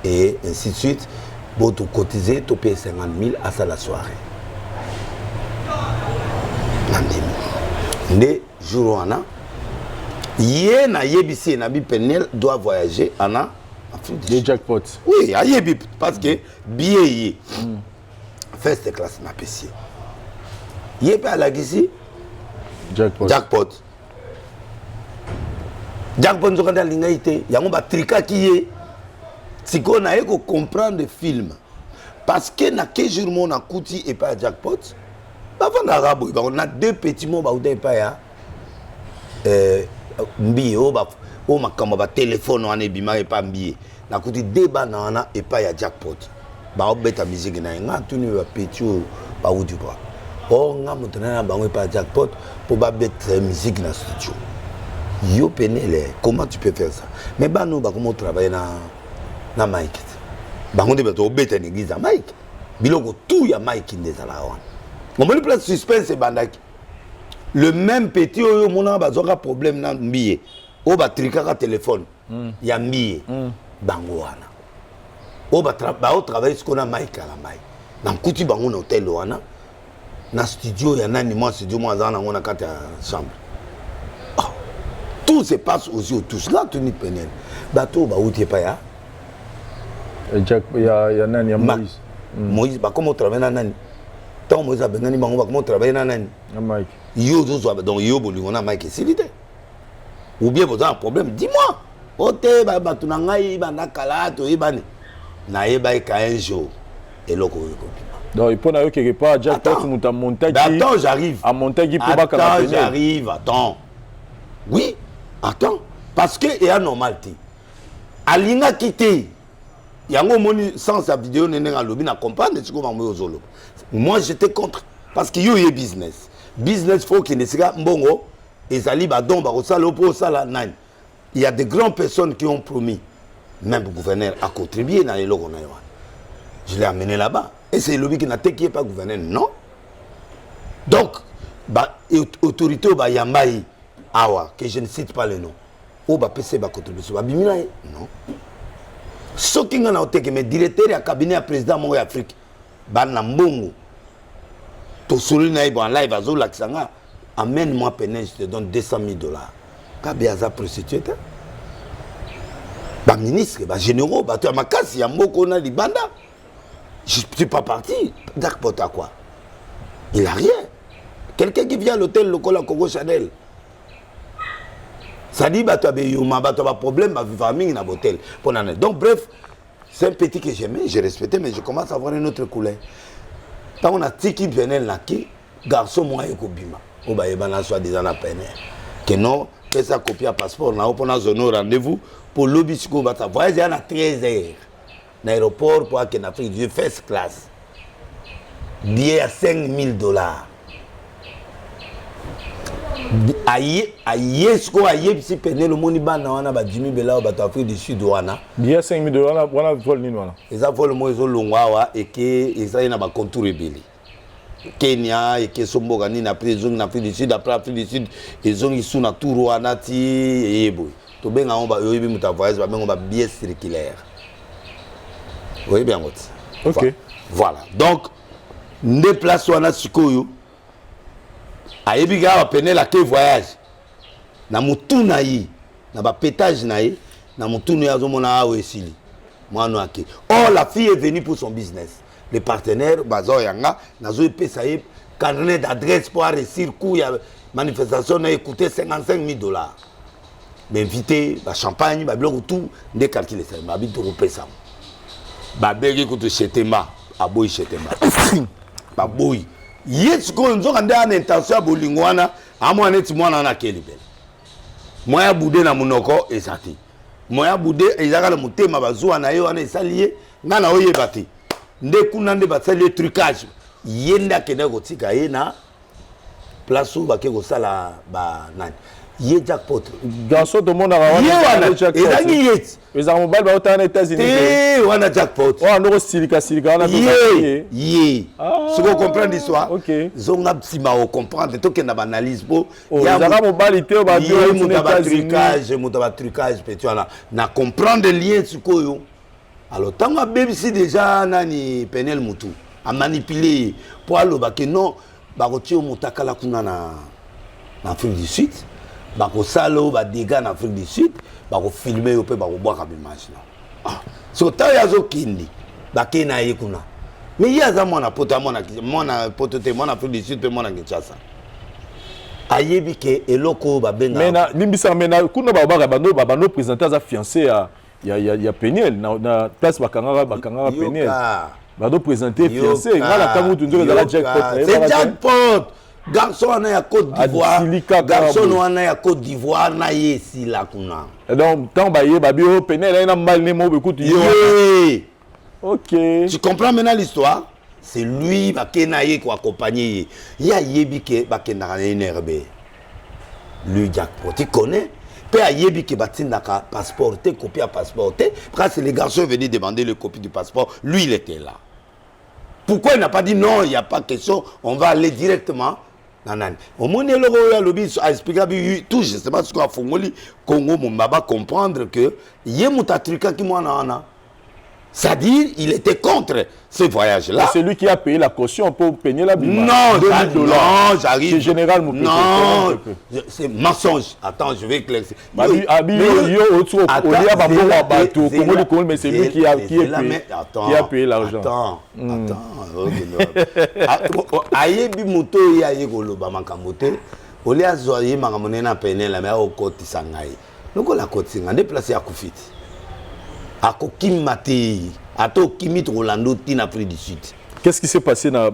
et ainsi de suite. Pour tout cotiser, tu payes 50 000 à ça la soirée. Les jours en an, hier, na yebisi na bi Penel doit voyager en Afrique du Sud. Jackpot. Oui, à yebi parce que billet first class na PC. Yebi à la gisi. Jackpot. Jackpot nous quand l'ingaité, yango ba trika qui est. Si on a comprendre le film, parce que na quel jour mon a coûté et pas Jackpot, on a deux petits mots et pas ya mbio o makamba ba téléphone on ebima et pas mbie na coûté deux banana et pas ya Jackpot ba obeta musique na nga tuni ba petit ba udu ba o nga mutana na bango pas Jackpot pour ba mettre musique na studio yo Penel comment tu peux faire ça mais ba nous ba comment travailler na Mike bango de beto obeta ni giza Mike biloko tout ya Mike ndezala wana on me place suspense bandaki le même petit oyo mona bazoka problème na mbiye o ba trikaka téléphone ya mbiye bango wana o ba travailler ce qu'on a Mike à la Mike na kuti bango na hôtel wana na studio ya nani moi studio moi zana ngona kata chambre tout se passe aux yeux tous là Tony Penel bateau ba outie pa ya Jack, il y a Moïse. Moïse, comment on travaille nani? tant moi ça bengani bango ba comment travailler na nani Mike yo zo donc yo bolingo na Mike silité ou bien vous avez un problème dis-moi ote ba batuna ngai banda kala to ibani na yeba ka un jour et loko ko donc il peut quelque part jackpot muta montage attends j'arrive à montage pour pas attends j'arrive attends oui attends parce que il y a normalité alinga quitté yango moni sans sa vidéo nene nga lobi na comprendre ce ko mamoyo zolo moi j'étais contre parce que yo est business faut qu'il ne sera mbongo ezali ba don ba osala pour sala nani il y a des grandes personnes qui ont promis même le gouverneur a contribué dans les locaux. Je l'ai amené là-bas et c'est lui qui n'a pas pas gouverneur non donc bah autorité ba yambai awa que je ne cite pas le nom o ba PC ba contribution ba bimina non ce qui ngana oteke mais directeur ya cabinet à président mon Afrique ba na mbongo to solina ibo en live azo laksanga amène-moi peine je te donne $200,000 kabiaza prostituée ba ministre ba généraux ba to makasi ya mboko na libanda je suis pas parti jackpot à quoi il a rien quelqu'un qui vient à l'hôtel local Coco Chanel ça dit bah tu as problème bah famille dans l'hôtel donc bref c'est un petit que j'aimais j'ai respecté mais je commence à avoir une autre couleur quand on a tiki venel là qui garçon moi et kobima au bah yebana soit des ans peine que non que ça copie à passeport na on a zone rendez-vous pour lobby siko bah voyage à 13h l'aéroport pour que n'Afrique du first class billet à $5,000 aïe ce qu'on aïe si peine le monde bana wana ba Jimmy Bela ba Afrique du Sud wana billet $5,000 wana vol nini wana eza vol mo ezo longwa et que eza na ba contour ebele Kenya et que somboga ni na prison na Afrique du Sud après Afrique du Sud ils ont ici na tour wana ti yebo to benga on ba yobi muta voyage ba benga ba billet circulaire oui bien ok voilà donc ne place wana sikoyo ayebi ga peine la que voyage na mutu na yi na ba pétage na yi na mutu no yazo mona awe esili mwana ake oh la fille est venue pour son business les partenaires bazo yanga nazo pesa yi carnet d'adresse pour réussir coup ya manifestation na écouté $55,000 mais invité ba champagne ba biloko tout ndé calculer ça ba bito ko pesa ba begi ko to chetema aboyi chetema ba boyi yes ko nzo kanda na intention bolingo wana amwa neti mwana na kelibel moya bude na munoko ezati moya bude ezaka le mutema bazwa na yo wana esalié ngana oyeba te nde kuna nde basali trucage yenda kenda kotika ye na place où bake ko sala ba nani ye jackpot garçon de monde wana ezangi yet ezanga mobile ba otana États-Unis te wana jackpot oh ndoko silika wana ye ce qu'on comprend l'histoire OK zonga psima o comprendre to kenda ba analyse po ya mobile te ba bio muta trucage petit wana na comprendre lien sikoyo alors tant que BBC déjà nani penel mutu a manipuler pour aloba que non ba rotio mutakala kuna na Afrique du Sud ba ko salo ba dégâts en Afrique du Sud ba ko filmer yo pe ba ko boire ka image là ah so ta yazo kindi ba kena yekuna mais yaza mona poto mona poto te mona Afrique du Sud pe mona Kinshasa ayebi ke eloko ba benga mais na limbisa mena kuna ba bando présenter za fiancé ya Peniel na place bakanga Peniel bando présenter fiancé ngala kamutu nzo za jackpot c'est jackpot garçon wana ya Côte d'Ivoire garçon wana ya Côte d'Ivoire na yesi la kuna donc tant ba ye babi o Peniel na mbali ne mo bekutu yo OK tu comprends maintenant l'histoire c'est lui bakena ye ko accompagner ya yebi ke bakena na NRB le jackpot tu connais pe ayebi ke batindaka passeport te copie à passeport te parce que les garçons venaient demander le copie du passeport lui il était là pourquoi il n'a pas dit non il y a pas question on va aller directement nanani au monde le roya lobby a expliqué tout justement ce qu'on a fongoli Congo mon baba comprendre que yé muta truka ki mwana wana C'est-à-dire, il était contre ce voyage-là. C'est lui qui a payé la caution pour payer la bima. Non, non, j'arrive. C'est général, mon père. Non, c'est mensonge. Attends, je vais éclaircir. Mais c'est lui qui a payé l'argent. Attends. Ayebi moto ya yegolo ba makamote. Oli azoye mangamone na pene la mais okoti sangai. Loko la koti nga déplacer à Koufiti. Akokimati, ato kimit Rolando tin Afrique du Sud. Qu'est-ce qui s'est passé na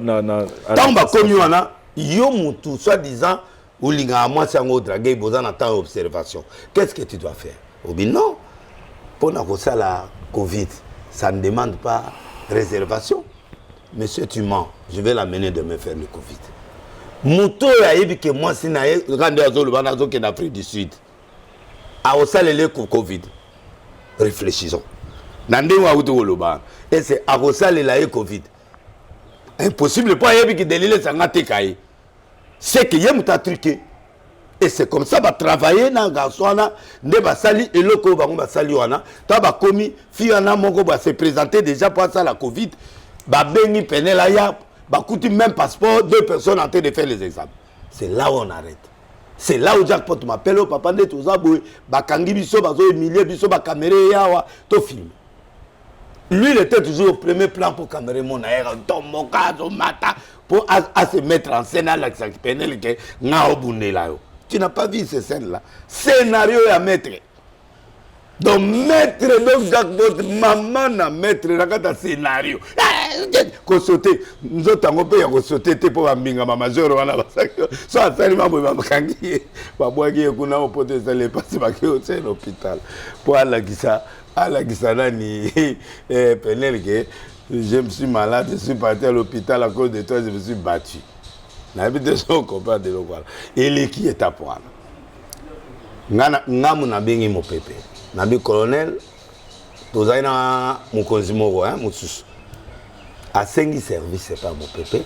Tamba connu wana, yo mutu soi-disant ou linga moi c'est un autre dragué besoin d'attendre observation. Qu'est-ce que tu dois faire? Obi non. Pour na ça la Covid, ça ne demande pas réservation. Monsieur tu mens, je vais l'amener demain faire le Covid. Muto ya yebi que moi si na rande azolo bana zo ke na Afrique du Sud. A osale le Covid. Réfléchissons. Et c'est à Rossal et la Covid. Impossible pas y délire sangate kai. C'est que yem ta truqué. Et c'est comme ça va travailler dans garçonna ne ba sali et loko ba ba sali wana. Ta ba komi fi wana moko ba se présenter déjà pour ça la Covid. Ba bengi penela ya ba coûte même passeport 2 personnes en train de faire les examens. C'est là où on arrête. C'est là où jackpot m'appelle au papa de tout ça bakangi biso bazo Emilie biso ba caméra yawa to film. Lui il était toujours au premier plan pour caméra mon air dans mon cas au matin pour à se mettre en scène à la penel que nga obune là. Tu n'as pas vu ces scènes là. Scénario à mettre. Donc mettre donc jackpot maman na mettre rakata scénario. Ko sauter nous autres on peut y sauter pour mbinga ma major wana basaki so asali mambo bakangi babwaki kuna opote sale passe baki au l'hôpital pour ala kisa nani penel que je me suis malade, je suis parti à l'hôpital à cause de toi, je me suis battu. N'habite son compas de l'eau. Et les qui est à point. Nga muna bengi mo pepe. Nabi colonel, tozaina mon consimoro hein mon sous. À 5 services c'est pas mon pépé.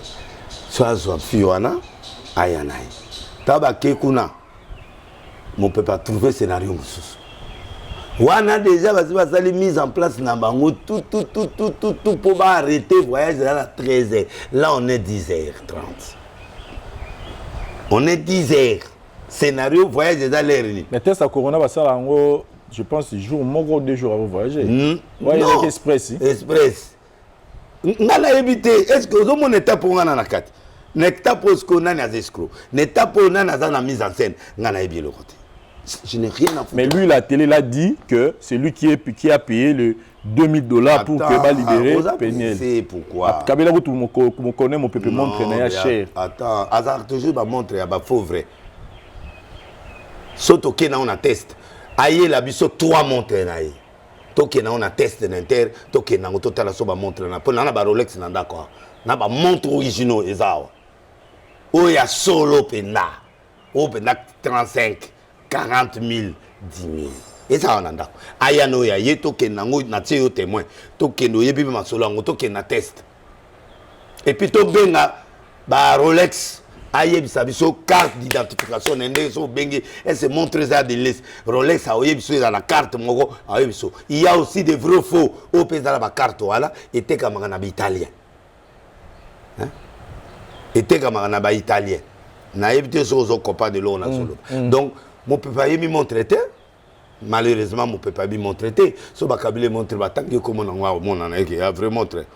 Soit fiona ayanai. Taba kekuna. Mon pépé a trouvé scénario mon sous. Wana déjà va ça mise en place na bango tout pour arrêter voyage à 13h. Là on est 10h30. On est 10h. Scénario voyage dans l'air. Mais test à corona va ça en je pense jour moko 2 jours avant voyager. Ouais, express. Express. Ngala éviter est-ce que zo mon état pour ngana na kat. N'état pour ce qu'on a na escroc. N'état pour na za na mise en scène ngana ebi le côté. Je n'ai rien à foutre. Mais lui la télé l'a dit que c'est lui qui a payé le $2000 pour que va libérer Peniel. C'est pourquoi. Kabila tout me connaît mon peuple montre na cher. Attends, hasard toujours ba montre ya ba faux vrai. Soto ke na on a test. Aïe la biso 3 montres naïe. Toke na on a test d'inter, toke na total la so ba montre na. Pour na ba Rolex na d'accord. Na ba montre originaux ezao. O ya solo pena. O pena 35, 40 000, 10 000. Et ça on a d'accord. Aïe no ya ye toke na ngo na tie yo témoin. Toke no ye bibi masolo ngo toke na test. Et puis to benga ba Rolex. Aïe biso carte d'identification nende so bengi et se montre ça de l'est Rolex a biso dans la carte moko aïe biso il y a aussi des vrais faux au pays dans la carte voilà était comme un italien hein était comme un italien na évité so copain de l'on solo donc mon papa mi montre malheureusement mon papa mi montre so bakabile montre batangi comme on a il a vraiment montré.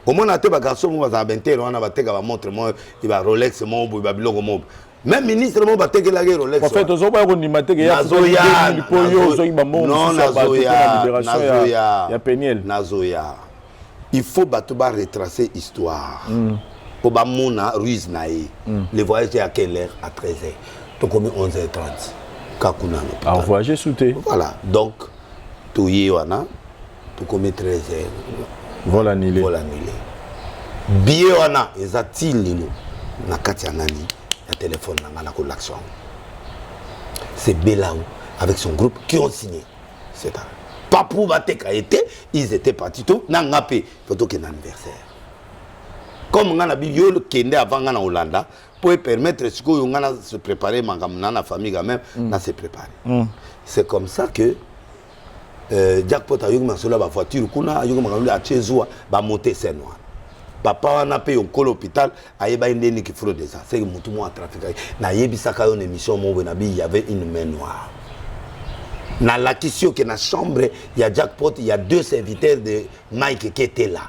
Au moins, on a des garçons qui ont des montres, des Rolex, des biloko. Même ministre, on a des Rolex. En fait, on a des Nazoya. Il faut retracer l'histoire. Pour Bamona, Ruiz Naï. Le voyage est à quelle heure? À 13h. Donc, on est 11h30. Kakuna. Alors, voyager sous thé. Voilà. Donc, tout y est, on a. Tout comme 13h. Vol annulé. Billet wana ezati lelo na kati ya nani ya téléphone na ngana ko l'action. C'est Belao avec son groupe qui ont signé. C'est ça. Pas pour bateka été, ils étaient partis tout na ngapé photo que anniversaire. Comme ngana biyo le kende avant ngana Hollanda pour permettre ce que ngana se préparer mangam na famille quand même na se préparer. C'est comme ça que jackpot ayoki masolo ba voiture kuna ayoki makambo a chezwa ba monter scène wana papa wana pe yonko l'hôpital ayeba ndeni ki fraude ça c'est que mutu mo trafic na yebisaka yo émission mo na bi il y avait une main noire na la question que na chambre il y a jackpot il y a 2 serviteurs de Mike qui étaient là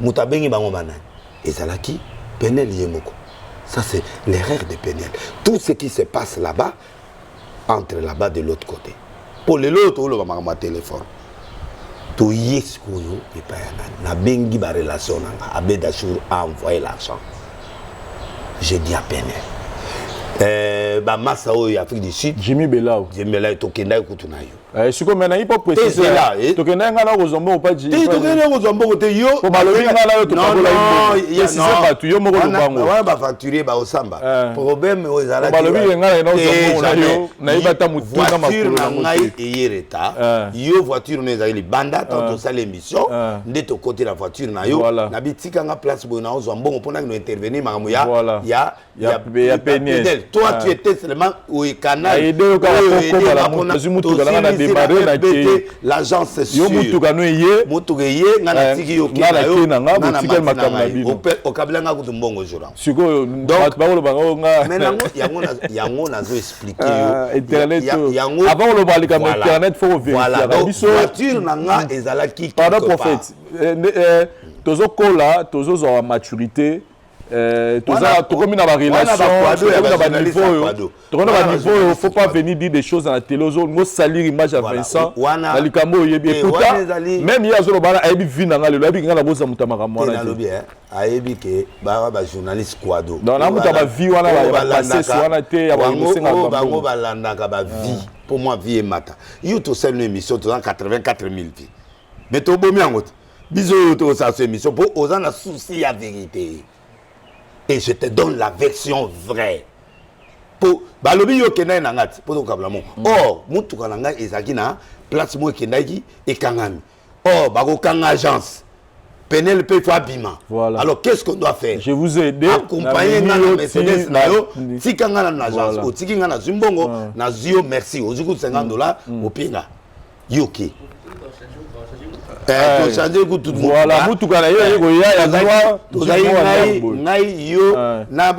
mutabengi bango banani ezalaki Penel yemoko ça c'est l'erreur de Penel tout ce qui se passe là-bas entre là-bas de l'autre côté pour les autres on va ma téléphone to yes koyo et pas na bengi ba relation nanga Abed Achour a envoyé l'argent j'ai dit à Penel ba massa o Afrique du Sud Jimmy Belao to kenda kutuna yo si comme maintenant il peut préciser là to kenda ngana ko zombo pas ji to kenda ko zombo te yo ko balobi ngana yo to kabola yo si c'est pas tu yo moko lubango wa ba facturer ba osamba problème o ezala balobi ngana na zombo na yo na ibata mutu na makolo na ngai eyereta yo voiture no ezali banda tant ça l'émission nde to côté la voiture na yo na bitika nga place bo na zombo mpona no intervenir makambo ya Penel toi tu étais seulement au canal aider ka ko la mutu kana na démarrer na ke l'agence c'est sûr yo mutu kana ye ngana tiki yo na nga botika makambo na bino o kabila nga kutu mbongo jura siko donc ba ko bango nga mais yango nazo expliquer yo internet avant le balika internet faut vérifier biso voiture na nga ezalaki pardon prophète tozo kola tozo zo maturité tokomi na ba relation na niveau faut pas venir dire des choses dans la télé ngo salir image à Vincent na likambo yebi écoute même hier zo bana ayebi vina nga lelo ayebi nga na boza mutamaka mwana te ayebi ke ba journaliste kwado donc na mutaba vie wana ba passer wana te ya ba musenga bango balandaka ba vie pour moi vie mata yo to sel une émission to 84 000 vies mais to bomi yango biso to sa émission pour oza na souci ya vérité. Et je te donne la version vraie. Pour balobi yo kenda na ngati pour to kablamo. Or mutu kana nga ezaki na place mo kendaki et kangami. Or bako kanga agence. Penel peut faire bima. Voilà. Alors qu'est-ce qu'on doit faire? Je vous ai aidé. Accompagner na Mercedes na yo, tikanga na agence, o tikinga na Zimbongo, na Zio merci. Ozuku $50 au pinga. Yoki. Voilà, mutu kana yo ya zwa ngai yo na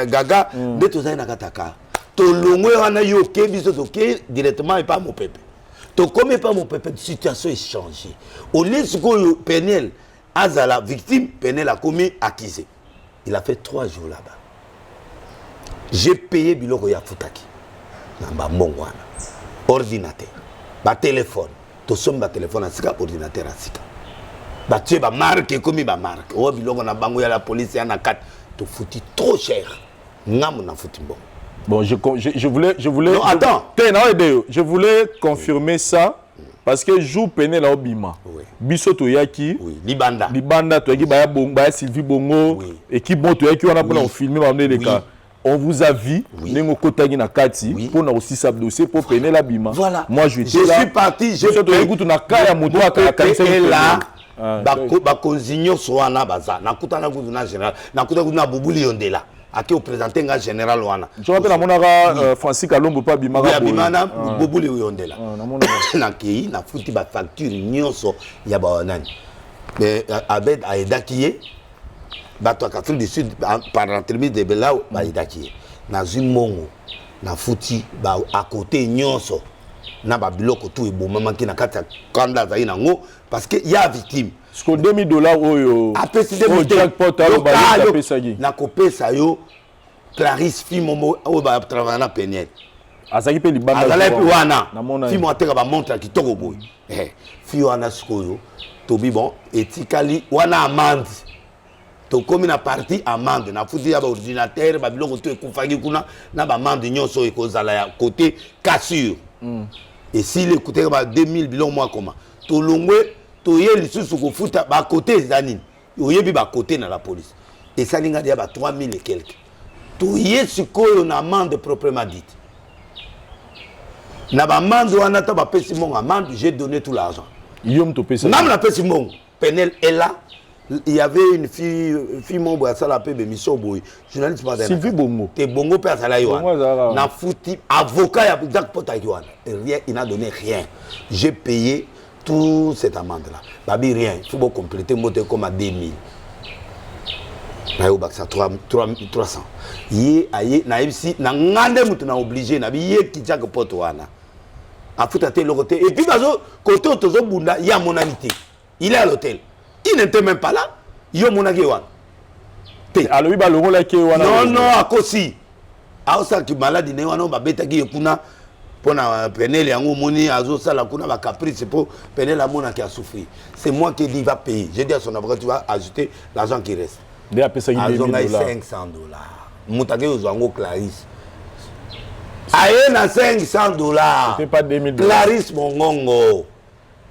gaga de tozai na kataka to longwe wana yo ke biso to ke directement et pas mon pépé to comme pas mon pépé situation est changée au lieu que Penel azala victime Penel a commis accusé il a fait 3 jours là-bas j'ai payé biloko ya futaki na ba mbongwana ordinateur ba téléphone to somba téléphone asika ordinateur asika ba tie ba marque comme ba marque o biloko na bango ya la police ya na 4 to fouti trop cher ngam na fouti bon je voulais non attends je voulais confirmer ça parce que jour Penel la obima biso to yaki libanda to yaki ba bongo Sylvie Bongo équipe bon to yaki on a pour filmer ba les cas. On vous a vu, Nengo Kotagi na Kati, pour nous aussi ça dossier pour Penel la bima. Voilà. Moi je suis parti, je suis là. Ba konzinyo soana baza. Nakuta na guduna général. Nakuta guduna bubuli yondela. Aki au présenter nga général wana. Je rappelle à monara Francis Kalombo pas bima. Ya bimana bubuli yondela. Na ki na futi ba facture nyonso ya ba nani. Mais Abed Aedakiye bato à Afrique du Sud par l'entremise de Belao baidaki na Zimbongo na futi ba à côté nyonso na ba biloko tout et bon maman qui na kata kanda za ina ngo parce que y a victime ce que $2000 oyo apesi de jackpot ba pesa gi na kopesa yo Clarisse Fimomo o ba travailler na Penel azaki pe libanda azala pe wana Fimo ateka ba montre kitoko boy fi wana skoyo to bi bon etikali wana amande to comme na partie amende na futi ya ba ordinateur ba biloko to ekufaki kuna na ba amende nyonso ekozala ya côté cassure et s'il écoutait ba 2000 biloko moi comment to longwe to ye lisusu ko futa ba côté zanini oyebi ba côté na la police et ça linga dia ba 3000 et quelques to ye sikoyo na amende proprement dit na ba amende wana ta ba pesi mon amende j'ai donné tout l'argent yom to pesa nam na pesi mon Penel est là il y avait une fille membre à ça la paix mission boy journaliste pas Sylvie Bongo t'es Bongo père ça là na fouti avocat ya jackpot à Yohan rien il n'a donné rien j'ai payé tout cette amende là babi rien il faut compléter moteur comme à 2000 na yo baksa 300 yé aye na ibsi na ngande mutu na obligé na bi yé ki jackpot wana a fouta te le côté et puis bazo côté otozo bunda ya monalité il est à l'hôtel. Il n'était même pas là. Yo monaki wan. Alors oui ba le rôle qui wana. Non non à kosi. A osa ki malade ne wana ba beta ki kuna pona penel yango moni azo sala kuna ba caprice pour penel la mona qui a souffert. C'est moi qui dit va payer. J'ai dit à son avocat tu vas ajouter l'argent qui reste. Dès après ça il $500. Mutake ozango Clarisse. Aye na $500. C'était pas $2000. Clarisse Mongongo.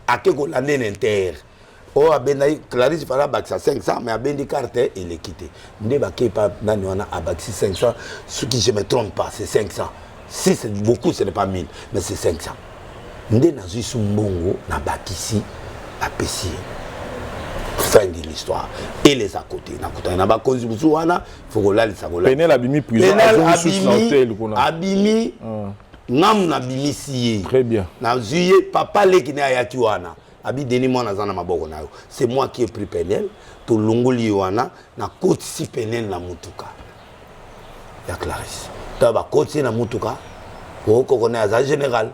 Akeko l'année inter. Oh, Clarisse fera baxi 500, mais à Bendi Carte, il est quitté. Ne baké pas Nanywana à baxi 500. Ce qui je ne me trompe pas, c'est 500. Si c'est beaucoup, ce n'est pas 1000, mais c'est 500. Ndé na zui sumbongo na bakisi à Pessi. Fin de l'histoire. Et les à côté. Na côté na bakonzi busuana, faut que là les sagola. Penel abimi prison. Penel abimi. Ngam na bimi siye. Très bien. Na zuye papa leki na ayaki wana. Abi deni mwana zana maboko nayo. C'est moi qui ai pris Penel to longoli wana na kotisi Penel na mutuka. Ya Clarisse. Ta ba kotisi na mutuka. Ko kona za général.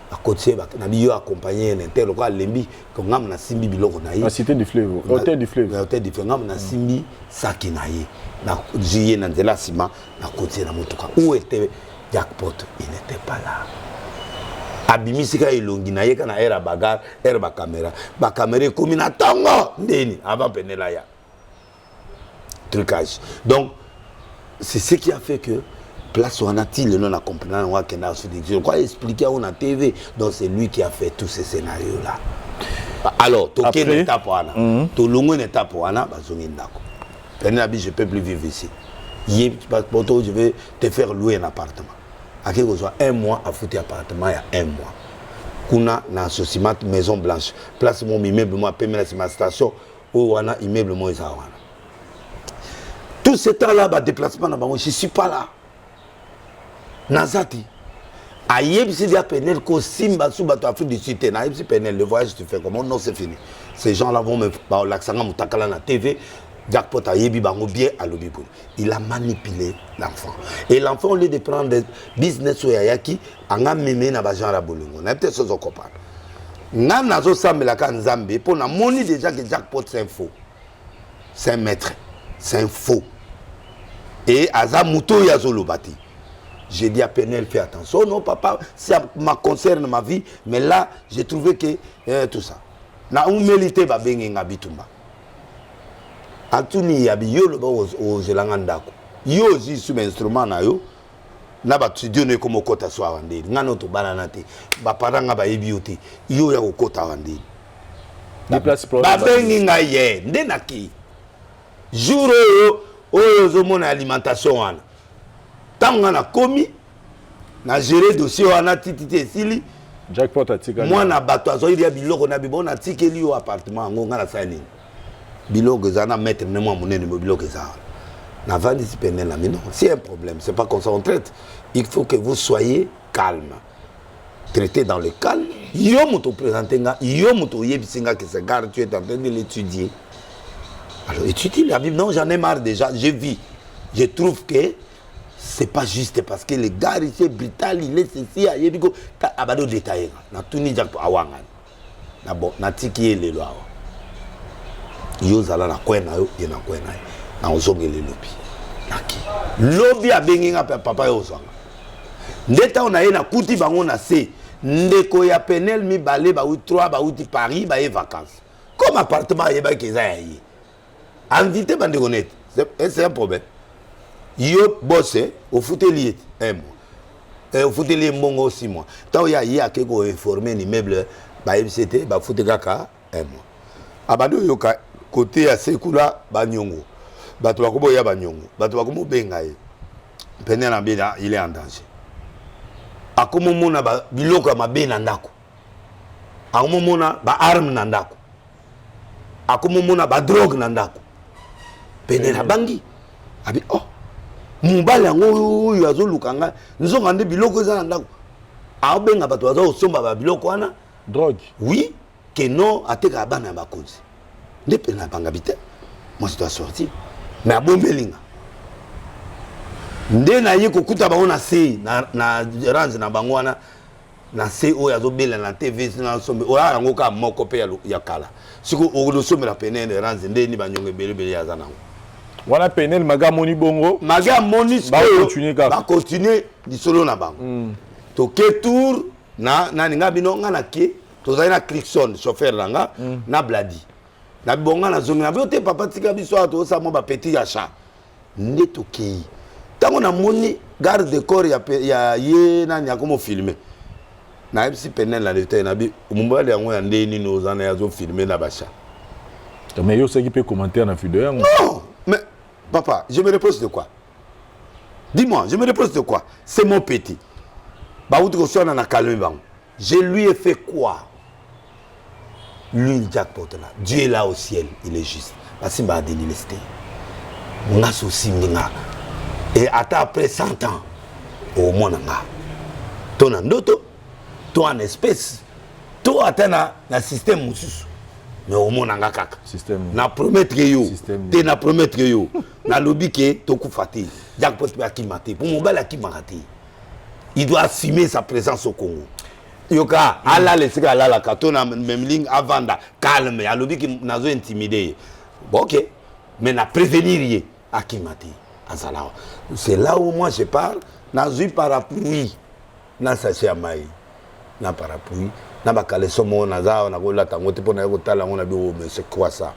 Ba kotisi ba na biyo accompagner n'inter ko lembi ko ngam na simbi biloko na yi. La cité du fleuve, hôtel du fleuve. Hôtel du fleuve ngam na simbi saki na yi. Na juillet na nzela sima na kotisi na mutuka. Où était Jackpot? Il n'était pas là. Abimisika ilongi na yeka na era bagar, era ba caméra comme na tongo ndeni avant Penel ya. Trucage. Donc c'est ce qui a fait que place on a-t-il le non à comprendre on a je crois expliquer on a TV donc c'est lui qui a fait tous ces scénarios là. Alors toqué une étape wana. To longo une étape wana bazongi ndako. Penel abi je peux plus vivre ici. Je vais te faire louer un appartement. À quelque chose, un mois à foutre appartement, il y a un mois. Kuna na associement Maison Blanche. Place mon immeuble, moi, paye ma station, où on a immeuble, moi, ça. Tout ce temps-là, bah, déplacement, je ne suis pas là. Nazati. Aïe, si il y a Penel, ko simba sous bateau Afrique du Sud, naïb si Penel, le voyage, tu fais comment? Non, c'est fini. Ces gens-là vont me bah, l'accent à Moutakala na TV. Jackpot a yebi bango bien à l'obibou. Il a manipulé l'enfant. Et l'enfant, au lieu de prendre des business ou yaki, anga meme na bajan la bolongo. Na peut-être ce qu'on parle. Nan nazo sambe la kan Zambé pour na moni déjà que Jackpot c'est un faux. C'est un maître. C'est un faux. Et aza muto yazolo bati. J'ai dit à Penel, fais attention. Non, papa, ça me concerne ma vie. Mais là, j'ai trouvé que tout ça. Na umélité ba bengi ngabitumba. Atuni yabi yo loba o zelangandako yo zi sous instrument na yo na ba studio ne comme kota so awande ngano to banana te ba paranga ba ebiote yo ya okota awande déplace pro ba bengi ngaye ndenaki jour oyo zo mona alimentation wana tanga na komi na gérer dossier wana titité sili Jackpot atika moi na bato azo il y a biloko na bibona tikeli yo appartement ngonga na sani biloko zana mettre ne moi monene biloko za na vandi si Penel la mais non c'est un problème c'est pas comme ça on traite il faut que vous soyez calme traitez dans le calme yo moto présenter nga yo moto yebisinga que ce gars tu es en train de l'étudier alors étudie la Bible non j'en ai marre déjà j'ai vu je trouve que c'est pas juste parce que le gars ici brutal il est ceci yebiko abado détaillé na tuni jak awanga na bon na tiki le loi yo zala na kwena yo ye na kwena na ozongele lobi naki lobi abenginga papa yo zanga ndeta on a ye na kuti bango na se ndeko ya Penel mi balé ba 3 ba uti Paris ba e vacances comme appartement ye ba keza yi invité bande honnête c'est un problème yo bossé au foutelier un mois au foutelier mbongo 6 mois tant ya yi akeko informer ni meuble ba MCT ba fouteka un mois abando yoka côté à Sekula Banyongo. Bato bakobo ya Banyongo. Bato bakomo benga ye. Penel na bena il est en danger. Akomo mona ba biloko ma bena ndako. Akomo mona ba arme na ndako. akomomona ba drogue na ndako Penel abangi abi oh mobali yango oyo azoluka nga nzonga nde biloko eza na ndako abenga bato baza kosomba ba biloko wana drogue oui que non ateka bana ya bakonzi nde pena banga bite moi je dois sortir mais abombelinga nde na ye kokuta bango na se na range na bango wana na se oyo azobela na TV na sombe oya yango ka moko pe ya kala siko okolosomela Penel range nde ni banyongo ebelebele ya zanango wana Penel maga moni bongo maga moni ba continuer lisolo na bango to ke tour na ninga bino nga na ke to za na Clickson chauffeur langa na Bladi na bonga na zonga na biote papa tika biso to sa mo ba petit ya chat nde to ke tango na moni garde de corps ya ye na nya komo filmer na MC Penel la détail na bi mumbali yango ya ndeni no zana ya zo filmer na bacha mais yo ce qui peut commenter na vidéo yango non mais papa je me repose de quoi dis-moi je me repose de quoi c'est mon petit bah où tu sois na calme bang je lui ai fait quoi lui jackpot là Dieu est là au ciel il est juste parce que Denis Lesté on a souci minga et après 100 ans au moins ton andoto toi en espèce toi atteint na système mususu mais au moins kaka système na promettre yo te na promettre yo na lobby ke to kufati jackpot ba kimate pour mon bala kimate il doit assumer sa présence au Congo yoka ala le sika ala la katona même ligne avanda calme ya lobby ki nazo intimider bon OK mais na prévenir ye akimate azala c'est là où moi je parle nazo parapluie na sachet ya mai na parapluie na bakaleso mo naza na ko lata ngote pona ko tala ngona bi o mais c'est quoi ça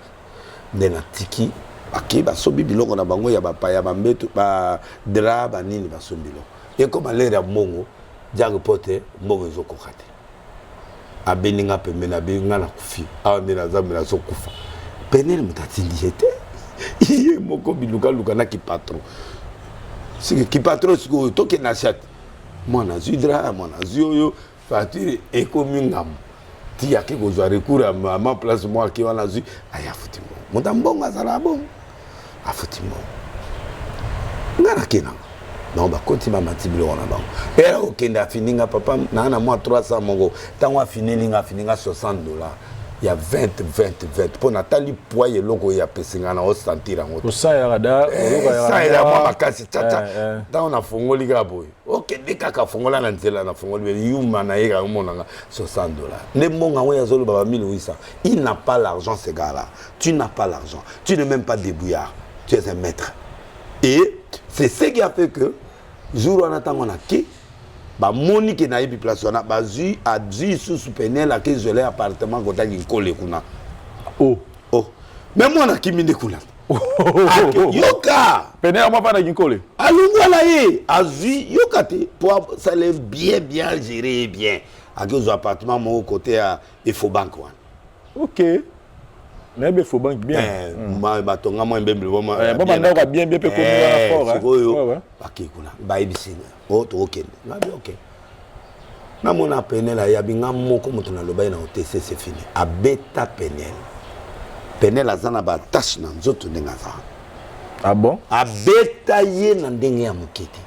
ndena tiki aki ba sobi biloko na bango ya bapaya ba mbeto ba dra ba nini ba sombilo et comme l'air ya mongo jago pote mbongo ezoko kate abeninga pembe na benga na kufi awa ndena zambe na so kufa Penel mutatindi jete iye moko biluka luka na ki patron si ki patron siko toke na chat mwana zidra mwana zioyo fatire ekomingam ti yake ko zo recours à ma place moi qui wana zu aya futimo mutambonga sala bon afutimo ngara kena non ba kontima matibilo wana bango era okenda fininga papa na moi 300 mongo tango fininga 60 $, il y a 20 pour natali poids et logo ya pesinga na o sentir en auto ça ya rada ça ila mwa makasi tata dans na fongoli ga boy OK deka ka fongola na nzela na fongoli yuma na yeka monanga 60 $. Ne monga wa ya zolo baba 1800 il n'a pas l'argent ce gars là tu n'as pas l'argent tu n'es même pas débrouillard tu es un maître et c'est ce qui a fait que jour on attend na ki ba moni ke na yebi place wana ba zu adzi sous Penel a ke jolé appartement kota ki kole kuna oh mais moi na kimi ndekula yoka Penel moi pas na kinkole alungala ye azu yoka te pour ça les bien gérer bien a ke zo appartement mon côté à Efobank wana OK mais be Efobank bien ma batonga mo mbembe bon ba bien pe comme la fort ouais OK kuna ba ibisina oh to OK OK na mona Penel ya binga moko mutu na loba na OTC c'est fini abeta Penel azana ba tâche na nzoto ndenga za ah bon abeta ye na ndenge ya mukete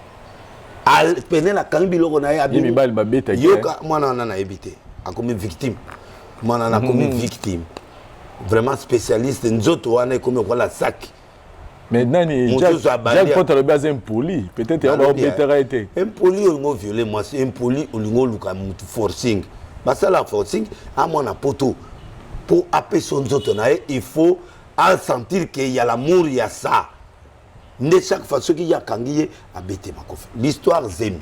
al Penel akangi biloko na ye abi mibali ba beta yoka mwana na ebité akomi victime mwana na komi victime vraiment spécialiste nzoto wana komi kwa la sac mais nani Jack Potter le bas impoli peut-être il va better été impoli on violé moi c'est impoli on luka mutu forcing basa la forcing à mon poto pour appeler son nzoto na il faut sentir qu'il y a l'amour il y a ça ne chaque fois ce qu'il y a kangiye a bêté ma kof l'histoire zemi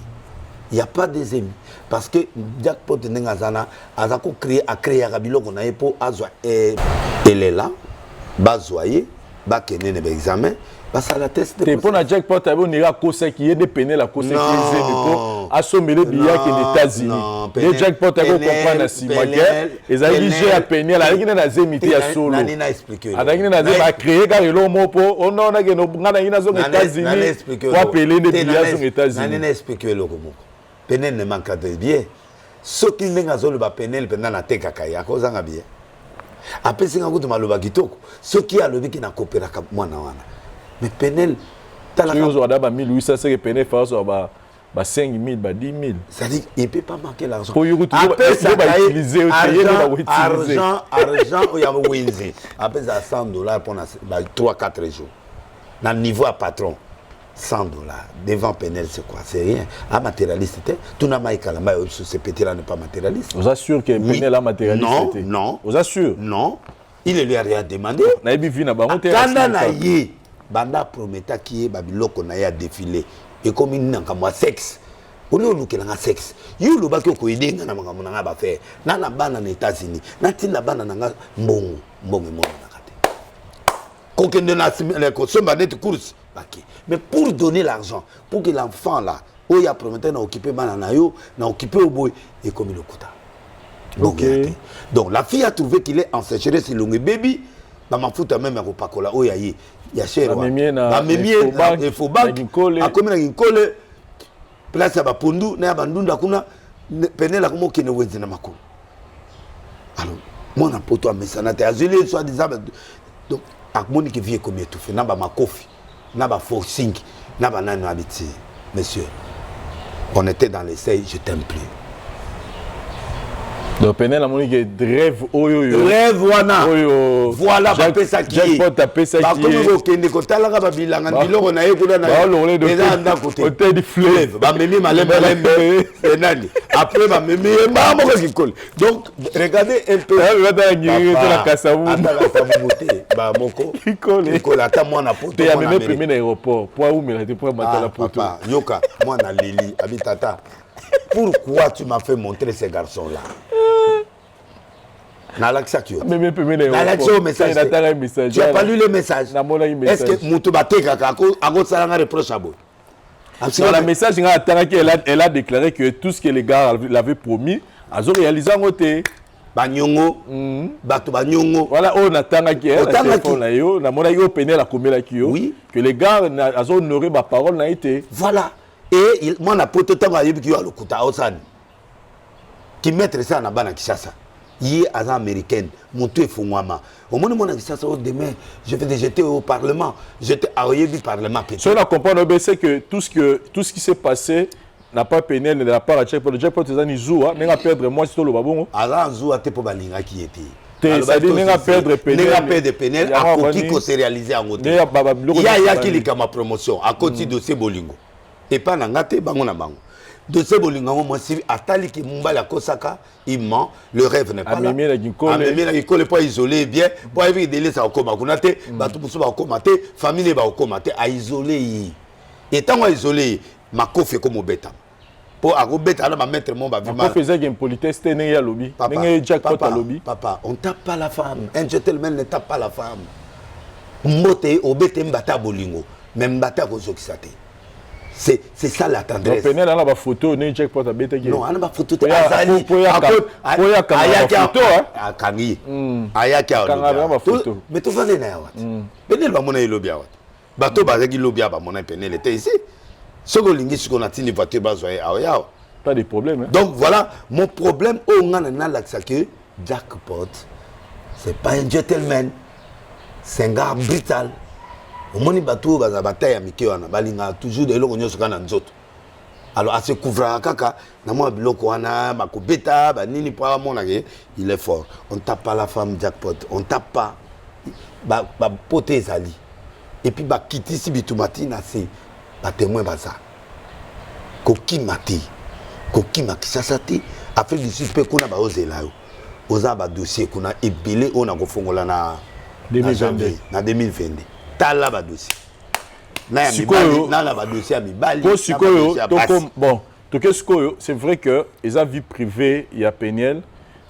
il y a pas des amis parce que Jack Potter n'engazana azako créer a créer biloko na pour azwa elle est là bazoyer ba kenene ba examen ba sala test de pour na Jack Potter on ira kosa qui est de Penel la kosa qui est pour assommer les billets qui des États-Unis les Jack Potter ko comprendre na simaker ezali jeu à Penel avec na zemiti ya solo nani na expliquer avec na ba créer car lo mopo on a que no ngana ina zo États-Unis pour appeler les billets aux États-Unis nani na expliquer lo ko Penel ne manque de bien ce qui n'enga zo le ba Penel pendant na teka kaya ko zanga bien Après, c'est un coup de maloba kitoko. Ce qui a levé qui n'a coopéré avec moi. Mais Penel, tu as 1800, c'est que Penel fait 5 000, 10 000. C'est-à-dire qu'il ne peut pas manquer l'argent. Après, ça va utiliser argent, il y a Winzi. Après, ça $100 pour 3-4 jours. Dans le niveau à patron, $100. Devant Penel, c'est quoi? C'est rien. Un matérialiste, tout n'a pas été ce petit-là n'est pas matérialiste. Vous assure que Penel a matérialiste? Non. Vous assure? Non. Il ne lui a rien demandé. Banda prometa qui est Babiloko na ya défilé. Et comme il n'a qu'à moi sexe. On a eu un sexe. You le baki ko idée na manga ba faire. Na na bana na États-Unis. Na tinda bana na mbongo na kate. Kokende na ko somba net course baki. Mais pour donner l'argent, pour que l'enfant là, où il a prometté na occuper bana na yo, na occuper au boy et comme il le coûta. Donc la fille a trouvé qu'il est ensécheré sur le baby. Ba mafuta même ko pakola o yayi. Ya cher wa. Ba memie na faux bag. A comme na ginkole. Place ba pondu na ba ndunda kuna Penel comme qui ne wenzi na makolo. Alors mon apoto a mesana te azeli soit disant donc ak moni qui vient comme tout fait na ba makofi na ba forcing na ba nanu habiti. Monsieur, on était dans l'essai, je t'aime plus. Donc Penel a moni que rêve oyo. Rêve wana. Voilà ba pesa qui. Jackpot a pesa qui. Ba komi kende ko talaka ba bilanga biloko na ye kuna na. Ba lolé de. Eza anda côté. Hôtel du fleuve. Ba memi malembe lembe. Enani. Après ba memi ba mo ko kol. Donc regardez un peu. Va dans la Kasavu. Anda la tabuté. Ba moko. Kol ata mwana poto. Te amene premier aéroport. Pour où me pour mater la poto. Papa, yoka, moi na Lili, habitata. Pourquoi tu m'as fait montrer ces garçons-là? Tu n'as pas lu le message. Est-ce que Moutoubaté a reproché à vous? Dans le message, elle a déclaré que tout ce que les gars l'avaient promis, ils ont réalisé en côté. Banyongo, Bato Banyongo. Voilà, on attend que les gars ont honoré ma parole. Voilà. Et moi, je peux te dire qui mettre ça dans la Kishasa. Il est américaine, mon tour est fouama. Au moment où on demain, je vais jeter au Parlement. J'étais à du Parlement. Si on a compris, c'est que tout ce qui s'est passé n'a pas Penel, n'a pas la Jackpot. Le Jackpot, c'est un Izoua, n'a perdre moi, c'est le babon. Alors, Zoua, t'es pas balinga qui était. C'est-à-dire, n'a perdre Penel. N'a perdre Penel, à côté qu'on s'est réalisé en côté. Il y a qui est ma promotion, à côté de ces bolingo. Et pas n'angate, bango na bango. De ce bolingo, moi, si Atali qui m'a la Kosaka, il ment, le rêve n'est pas là. Il ne pas isolé bien, pour éviter des laisses à Okomakunate, Batoussou à Okomate, famille va Okomate, à isoler. Et tant qu'on isolé, ma fait comme au bêta. Pour à bêta, on va mettre mon babi. On faisait une politesse, t'es à lobby. Papa, on tape pas la femme. Un gentleman ne tape pas la femme. Mbote, au bêta, mbata bolingo, même mbata kozokisate. C'est ça la tendresse. Donc, Penel a une photo, ne Jackpot a bêté. Non, on a une photo. Mais tout va bien. Penel va monter le bien. Bateau bazaki le bien va monter Penel était ici. Ce que l'ingé ce qu'on a tenu voiture bazoyer à pas de problème. Donc voilà, mon problème au ngana la que Jackpot c'est pas un gentleman. C'est un gars brutal. Au moni bateau baza bataille amike wana balinga toujours de longo nyoso kana nzoto. Alors à se couvrir kaka na moi biloko wana bakobeta ba nini pa mona ke il est fort. On tape pas la femme Jackpot, on tape pas ba poté zali. Et puis ba kitisi bitumati na se ba témoin baza. Koki mati. Koki makisasa ti Afrique du Sud pe kuna ba ozela yo. Oza ba dossier kuna ebele ona ko fongola na 2022 na 2022. Tala ba dossier. Na ba dossier mi bali. Bon, to que c'est vrai que les avis privés il y a Penel.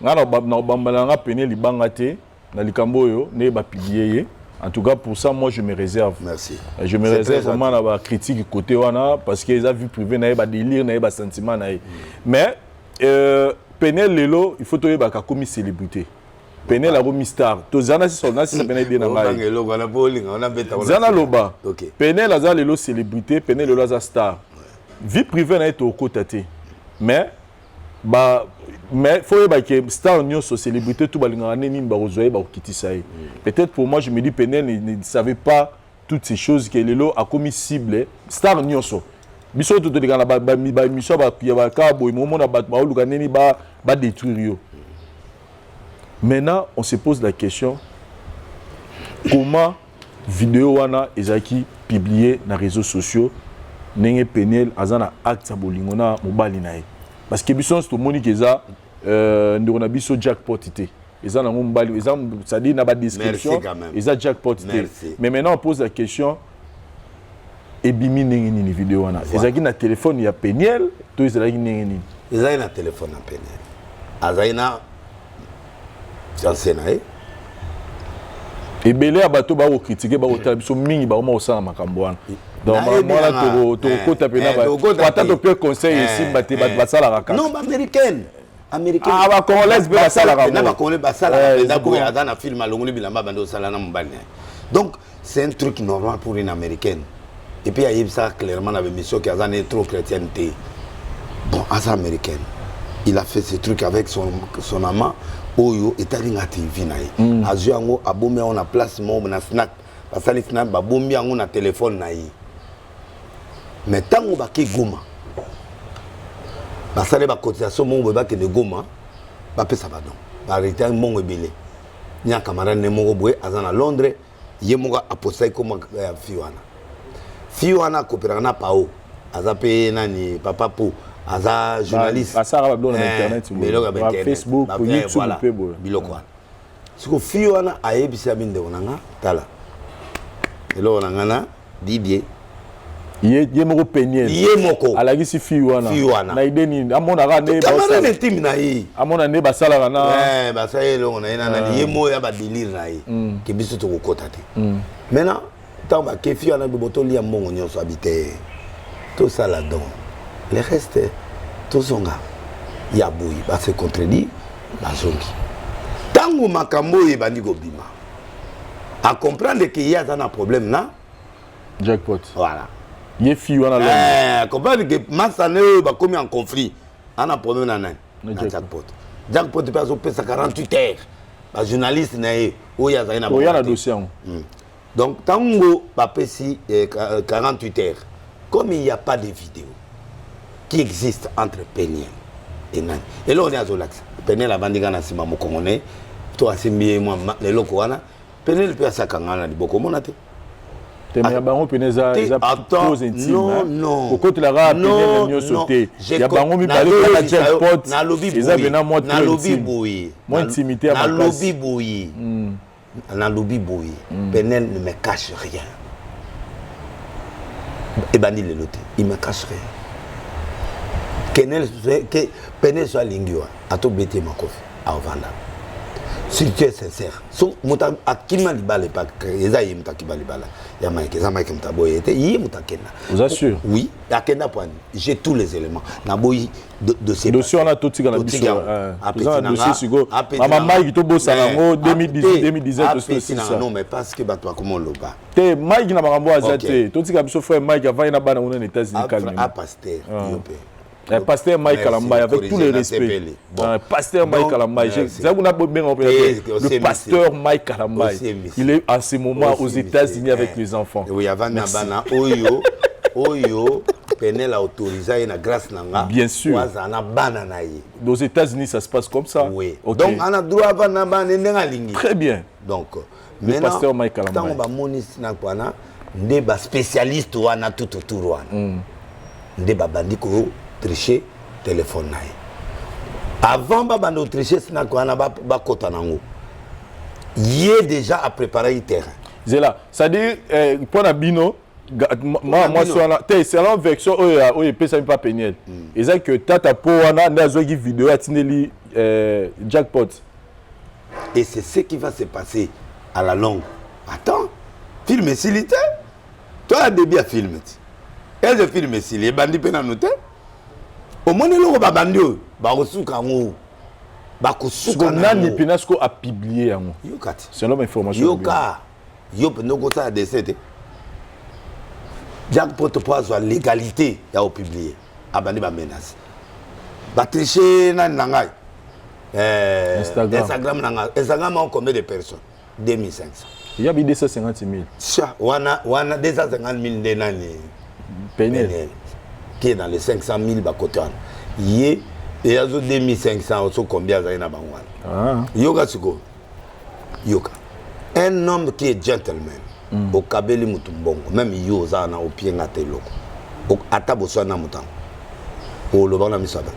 Na bambalanga Penel libangate na likambo yo ne ba pilier. En tout cas pour ça moi je me réserve. Merci. Je me réserve vraiment la critique côté wana parce que les avis privés na ba délire na ba sentiment na. Mais Penel lelo il faut to ba ka comme célébrité. Penel a remis star. Tozana si son asi Penel de nangai. Zana loba. Penel a lelo célébrité, Penel lelo a star. Vie privée na eto kotate. Mais ba Mais il faut que star nyonso célébrité tout balingana nini barozoye bakitisa ye. Peut-être pour moi je me dis Penel ne savait pas toutes ces choses que lelo a commis cible star nyonso. Biso to de kana ba mission ba ya ka boy moment na ba luka nini ba détruire yo. Maintenant on se pose la question comment vidéo wana ezaki publié na réseaux sociaux nenge Penel azana acte sa bolingona mobali na ye. Parce que biso to monique eza ndona biso jackpot ité. Eza na mobali eza ça dit na ba description eza jackpot ité. Mais maintenant on pose la question ebimi nenge nini vidéo wana. Ezaki na téléphone ya Penel to ezaki nenge nini. Ezaki na téléphone na Penel. Azaki na Chancena ebele ya bato ba ko critiquer ba ko tala biso mingi ba ko osala makambo wana. Donc moi to kota pena ba pata to pe conseil ici baté ba sala raka. Non, américaine. Américaine. Ah ba congolaise be ba sala raka. Na ba congolais ba sala raka ko ya na film alongoli bilamba bando sala na mbali. Donc c'est un truc normal pour une américaine. Et puis il y a ça clairement dans l'émission qui a trop chrétienté. Bon, as américaine. Il a fait ce truc avec son amant. Oyo etalinga TV naye azu yango abomi on a place mo na snack basali snack babombi yango na téléphone naye mais tango baki Goma basali ba cotisation mo ba ke de Goma ba pesa ba don ba retain mo ebele nya camarade ne mo boye azana Londres ye mo apostai comme fiwana coopéra na pao azape nani papa po aza journaliste asara ba na internet ba Facebook pour YouTube pe bo biloko siko fi wana ayebisa binde onanga tala elo onanga na Didier ye moko Penel ye moko alagi si fi wana na ideni amona ga ne ba na team na yi amona ne basala na basala elo na ina na ye mo ya ba délire na yi ke biso to kokota te maintenant tant ba ke fi wana boto lia mbongo nyonso habité tout ça là-dedans. Le reste, tout ça, il y a bouilli, bah c'est contredit, bah zongi. Tango makambo y bandi gobima. À comprendre qu'il y a un problème là. Jackpot. Voilà. Il est fille on a comprendre que Massane va commis en conflit. On a problème là jackpot. Jackpot peut passer 48 heures. Bah journaliste naé, où il y a un dossier. Donc tango va passer 48 heures. Comme il n'y a pas de vidéo qui existe entre Penel et Nani. Et là, on est à Zolax. Penel a vendu à Sima Mokongone. Toi, c'est mieux, moi, les locaux. Penel peut à Kangana du Bokomonate. Tu as baron Penel a trop intime. Non, non. Au côté de la rade, Penel n'a sauté. Il y a baron mi balé pour la jackpot. Ils avaient na moi trop intime. Moi intimité à ma place. Na lobby bouilli. Na lobby bouilli. Penel ne me cache rien. Et bandi le loté, il me cache rien. Que Penel soit lingua, à tout bêter ma coffre, à Ovanda. Si tu es sincère, muta akima libale pas, ezaïe muta kibalibala. Yamaïke, zamaïke muta boyete, yé muta kena. Vous assure? Oui, la kena point. J'ai tous les éléments. Naboyi de ces dossiers on a tout tigana biso. Après dossier sigo. Maman Mike to bossa nango 2017 aussi ça. Non mais parce que bato comment loba. Te Mike na makambo azate. To tigana biso frère Mike avant na bana on aux États-Unis calme. À pasteur. Pasteur Mike Kalamba avec tous les respects. Pasteur Mike Kalamba, le pasteur Mike Kalamba, il est à ce moment aux États-Unis avec les enfants. Oui, avant Nabana, Oyo, Penel a autorisé une grâce nanga. Bien sûr. Aux États-Unis, ça se passe comme ça. Oui. Donc, on a droit à Nabana. Très bien. Donc, le pasteur Mike Kalamba. Tant que moniste nakwana, ndeba spécialiste wana tout autour wana. Ndeba bandiko tricher téléphone naï. Avant de tricher, c'est ba kota nango. Il est déjà à préparer le terrain. Zela, c'est-à-dire pour la bino, moi c'est la version où il peut pas Penel. Et c'est que tata po wana ndazo gi vidéo atineli jackpot. Et c'est ce qui va se passer à la longue. Attends, film est silité. Toi a début à filmer. Et je filme silé bandi pena noté. Au moins le babandi ba resuka ngo ba kusuka nani penasko a publié yango yokati c'est l'homme information yoka yop ndoko ça décédé jackpot pour la légalité ya au publier abandi ba menace ba tricher nani nangai Instagram a combien de personnes? 2500. Il y a 250 000. Ça, on a 250 000 de nani. Penel. Qui est dans les 500 000 côté. Il y a 2500 combien ça y a dans Yoga Suko. Yoga. Un homme qui est gentleman. Au Kabeli Mutumbongo. Même Yoza na au pied ngatelo. Au Atabosana Mutan. Au Lobana Misabat.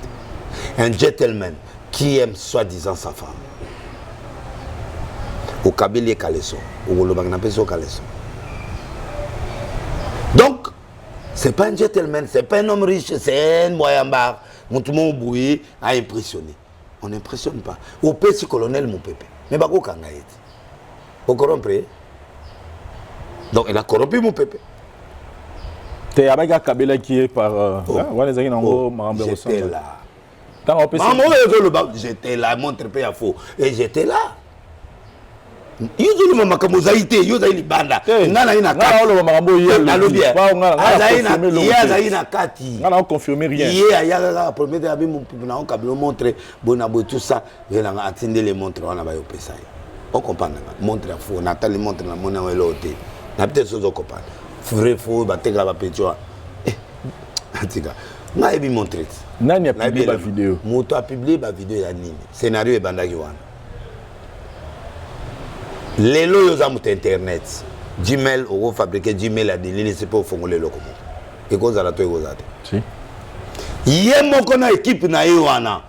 Un gentleman qui aime soi-disant sa femme. Au Kabeli Kaleso. Au Lobana Peso Kaleso. Donc, c'est pas un gentleman, c'est pas un homme riche, c'est un moyen bar. Mon tout le monde bouillé a impressionné. On n'impressionne pas. Au petit colonel, mon pépé. Mais pas qu'au Kangaït. Vous comprenez? Donc, il a corrompu mon pépé. Tu es avec Kabila qui est par. J'étais là. J'étais là, mon trépé à faux. Et j'étais là. Yuzulu mama kamozaite yuzali banda ngana ina kati ngana confirmer rien hier ya premier de abim na on kablo montrer bona bo tout ça yela nga atinde les montres on a ba yo pesa on comprend montre faux natali montre na mona welo te na peut-être sozo comprendre vrai faux ba teka ba petio atika na ebi montrer nani a publié la vidéo moto a publié ba vidéo ya nini scénario e bandaki wana. Les lois ont internet. Gmail, on fabriqué Gmail à des lignes, c'est pour faire les locaux. Et quoi ça la toi si. Hier mon kona équipe na iwana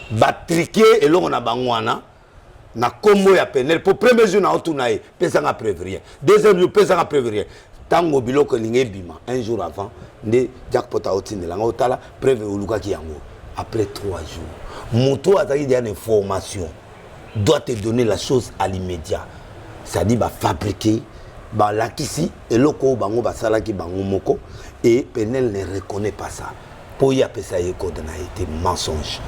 batriquer et là on a bangwana na combo ya penel pour premier jour na otunae pesa nga prévenir. Deuxième jour pesa nga prévenir. Tango biloko lingé bima un jour avant de jackpot a otine la otala préve uluka ki yango. Après 3 jours, moto a dit une information doit te donner la chose à l'immédiat. C'est-à-dire bah fabriquer bah lakisi et loko bango basala ki bango moko et Penel ne reconnaît pas ça. Pour y appeler ça code n'a été mensonge.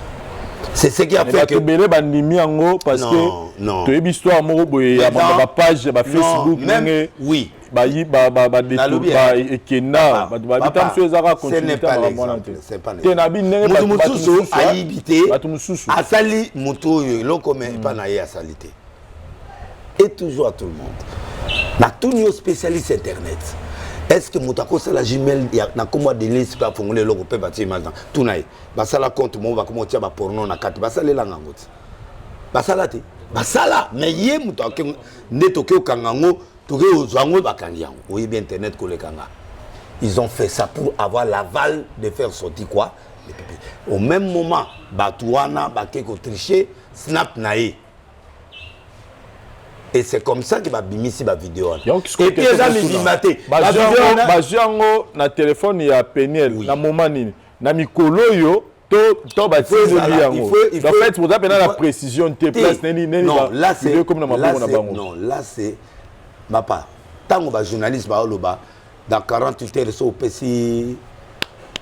C'est ce qui a fait que belé bandimi yango parce que tu es histoire moko boye ya ba page ba Facebook même oui ba détour ba ekena ba bitam so ezaka continuer ta ba mona te c'est pas te na bi nenge ba mususu ayibité ba mususu asali moto loko mais pas na ya salité. Et toujours à tout le monde. Na tout nos spécialistes internet. Est-ce que mutako ça la Gmail na comment de liste pas formuler logo pe bâtir image tout naï. Ba ça la compte mon va comment tia ba porno na carte ba ça les langue ngoti. Ba ça la te. Ba ça la mais yé mutako ne toke kangango toke ozwango ba kangiango. Oui bien internet ko le kanga. Ils ont fait ça pour avoir l'aval de faire sortir quoi les pépés. Au même moment Batouana ba keko tricher snap naï. Et c'est comme ça que va bimisi ba vidéo. Et puis les amis bimaté. Ba jango na téléphone ya Penel na moment nini. Na mikolo yo to ba tseli yango. En fait, vous avez la précision de place neni. Non, là c'est comme non, là c'est ma part. Tango ba journaliste ba oloba dans 48 heures so pesi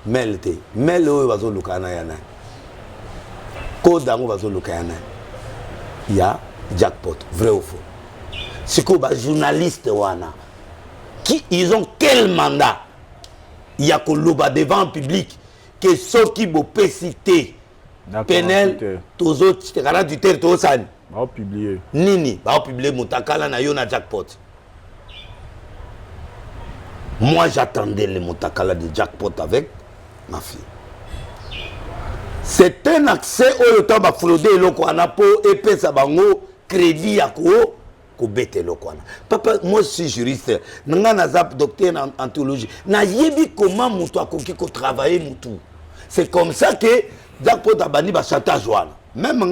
mail te. Mail o bazo lukana yana. Code dango bazo lukana. Il y a jackpot, vrai ou faux. C'est que les journalistes qui ils ont quel mandat? Il y a que l'oba devant le public que ceux qui vont citer Penel, tous autres, c'est 48 heures, tous ça. Va publier. Nini, va publier Mutakala na yona jackpot. Moi j'attendais le Mutakala de jackpot avec ma fille. C'est un accès au temps de frauder le Kouanapo et pesa bango crédit à quoi? Papa, moi je suis juriste, je suis docteur en théologie. Je sais comment je peux travailler. C'est comme ça que Jackpot a banni le chantage. Même si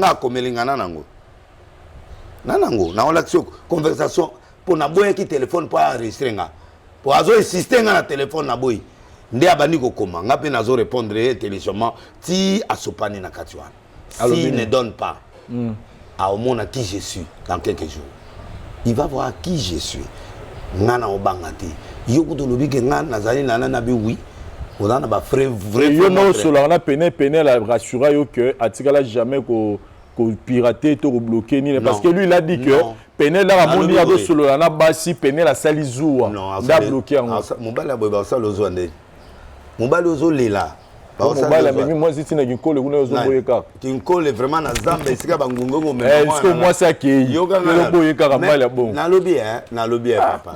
je suis en conversation, pour un téléphone pour enregistrer. Pour insister sur le téléphone, je vais répondre téléchargement si s'il ne donne pas à au monde à qui je suis dans quelques jours. Il va voir qui je suis. Ngana obangati. Yoko de lobi que ngana nazali nana nabi oui. On a ba vrai. Yo non solo on a Penel la rassurer yo que atikala jamais ko pirater to bloquer ni parce que lui il a dit que Penel la moni ya do solo on a basi Penel a salizoua. Da bloquer en. Mon bala boy ba ça lozo ande. Mon bala lozo lela. mobala mais moi si tina kinkole kuna ozoboyeka kinkole vraiment na zamba esika bangungo mais est-ce que moi ça qui ozoboyeka kamala bon na lobby papa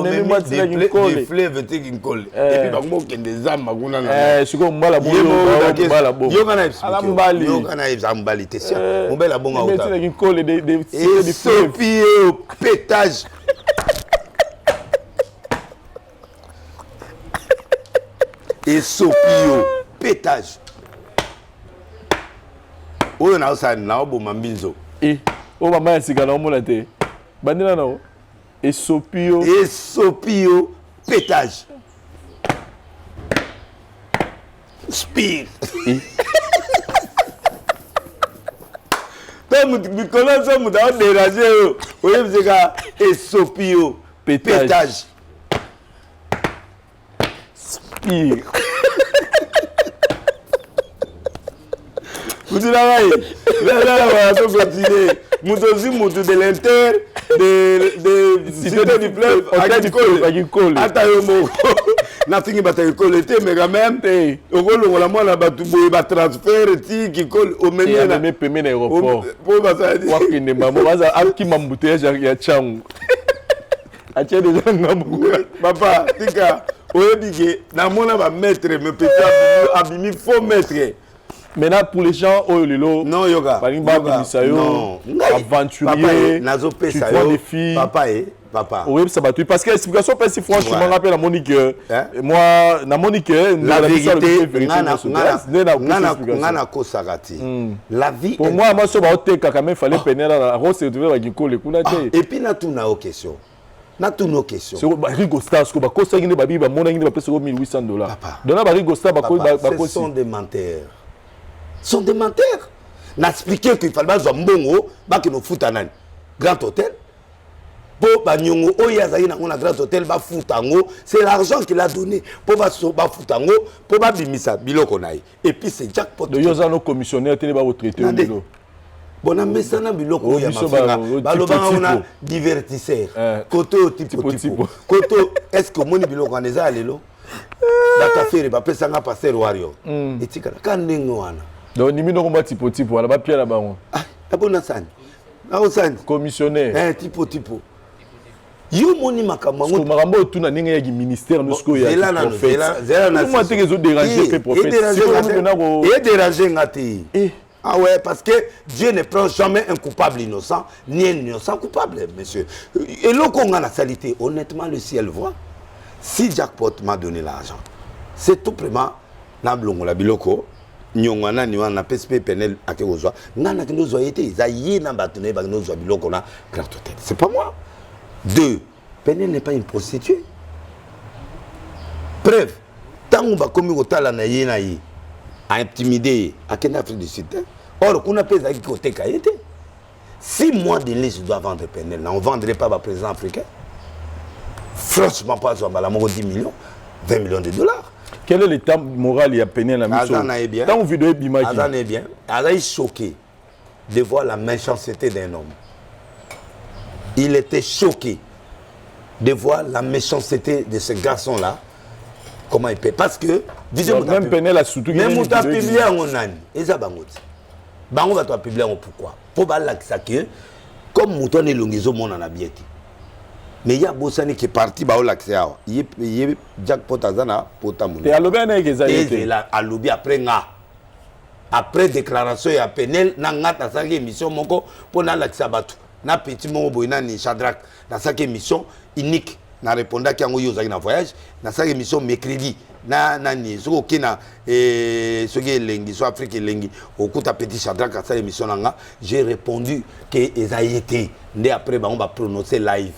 même moi tina kinkole des fleuves te kinkole et puis bango kende zamba kuna na siko mbala bon mbala bon yoga na mbali te sia mbala bon auta tina kinkole des pétage et sopio pétage oyo na osani na oboma mbinzo o mama ya sika na omona te bandina na et sopio pétage spire donc mikolo so muta o déranger oyo mseka et sopio pétage spire vous dites là on va continuer mutozi mutu de l'inter de cité du fleuve akikole ata yo moko na tingi batakikole te mais quand même okolongola mwana batu boye batransfert ti kikole omemi na peme na aéroport po basadi wakende mamo baza akima mbouteillage ya changu atie déjà ngambu papa tika oyebi ke namona bamaître me peti abimi faux maître. Maintenant, pour les gens, non, yoga. Non, aventurier, tu vois des filles. Papa. Oui, ça va. Parce que l'explication, si franchement, je rappelle à Monique, moi, na Monique, la vérité, la vie. Pour moi, moi, quand même, il fallait peiner la rose et trouver la guicole. Et puis, na tout na question. Na tous nos questions. C'est Rigo Star, ce que bakosa ngine babi ba mona ngine ba pesa $1,800. Dona ba Rigo Star ce sont des menteurs. Sont des menteurs. N'a expliqué qu'il fallait pas mbongo ba que no futa nani. Grand hôtel. Pour ba nyongo oyazayi na ngona grand hôtel ba futango, c'est l'argent qu'il a donné pour ba futango, pour ba bimisa biloko nayi. Et puis c'est jackpot. De yozano commissionnaire télé ba retraité au bilo. Bon amesana biloko ya mafanga baloba on divertisseur koto tipo koto est-ce que moni biloko aneza lelo data faire ba pesanga passer wario etika kanengo wana donc nimino komba tipo wala ba pia la bango abona sani na osani commissionnaire tipo yo moni makambo makambo tuna ninga ya ministère nusko ya prophète moi te que zo déranger pe prophète et déranger ngati ah ouais, parce que Dieu ne prend jamais un coupable innocent, ni un innocent coupable, monsieur. Et là, qu'on a la salité, honnêtement, le ciel voit. Si Jackpot m'a donné l'argent, c'est tout vraiment, na blongo la biloko, nyongana ni wana PSP penel akeozwa, ngana kinozo été, zayi na batone ba kinozo biloko na grand hôtel. C'est pas moi. 2, Penel n'est pas une prostituée. Preuve, tant ba komi kotala na ye na ye. À intimider à Kenya Afrique du Sud. Or, on a payé à côté Kaïté. Si moi de l'Est, je dois vendre Penel, on ne vendrait pas le président africain. Franchement, pas sur la 10 millions, 20 millions de dollars. Quel est l'état moral à Penel à mission? Azan est bien. Tant vidéo imagine. Azan est bien. Azan est choqué de voir la méchanceté d'un homme. Il était choqué de voir la méchanceté de ce garçon-là. Comment il peut? Parce que même Penel a surtout même on t'a publié en année et ça bangote bango va toi publier en pourquoi pour balakisa que comme mouton et longizo mon en abieti mais il y a Bossani qui est parti ba l'accès il Jackpot azana potamuni et à lobby na ezali et là à lobby après déclaration et à Penel na ngata sa émission moko pour na l'accès batu na petit mo boina ni Shadrack na sa émission unique na répondant qui en yoza na voyage na sa émission mercredi na nani soko kina soki lengi so Afrique lengi okuta petit Shadrack à sa émission nanga j'ai répondu que ezayete ndé après ba on va prononcer live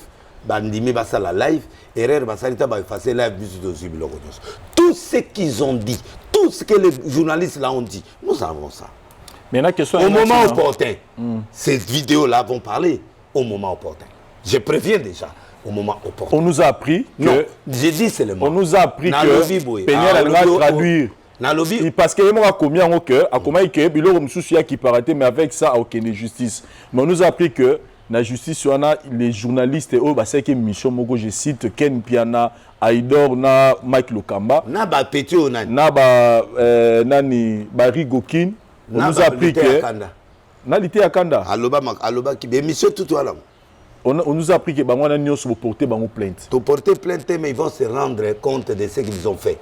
bandimi ba ça la live erreur ba salita ba effacer live bisu de zubiloko tout ce qu'ils ont dit tout ce que les journalistes là ont dit nous avons ça mais la question au moment opportun ces vidéos là vont parler au moment opportun je préviens déjà au moment opportun. On nous a appris que... Non, j'ai dit seulement. On nous a appris que Penel allait traduire. Parce qu'il y a combien en cœur, à combien il y a qui paraît, mais avec ça, aucune justice. Mais on nous a appris que la justice on a les journalistes oh bah c'est que mission moko je cite Ken Piana Aïdor na Mike Lokamba na ba petit onani na ba nani Barry Gokin on nous a appris que na lité à Kanda aloba qui émission tout voilà on nous a appris que bango na nyonso porter bango plainte to porter plainte mais ils vont se rendre compte de ce qu'ils ont fait.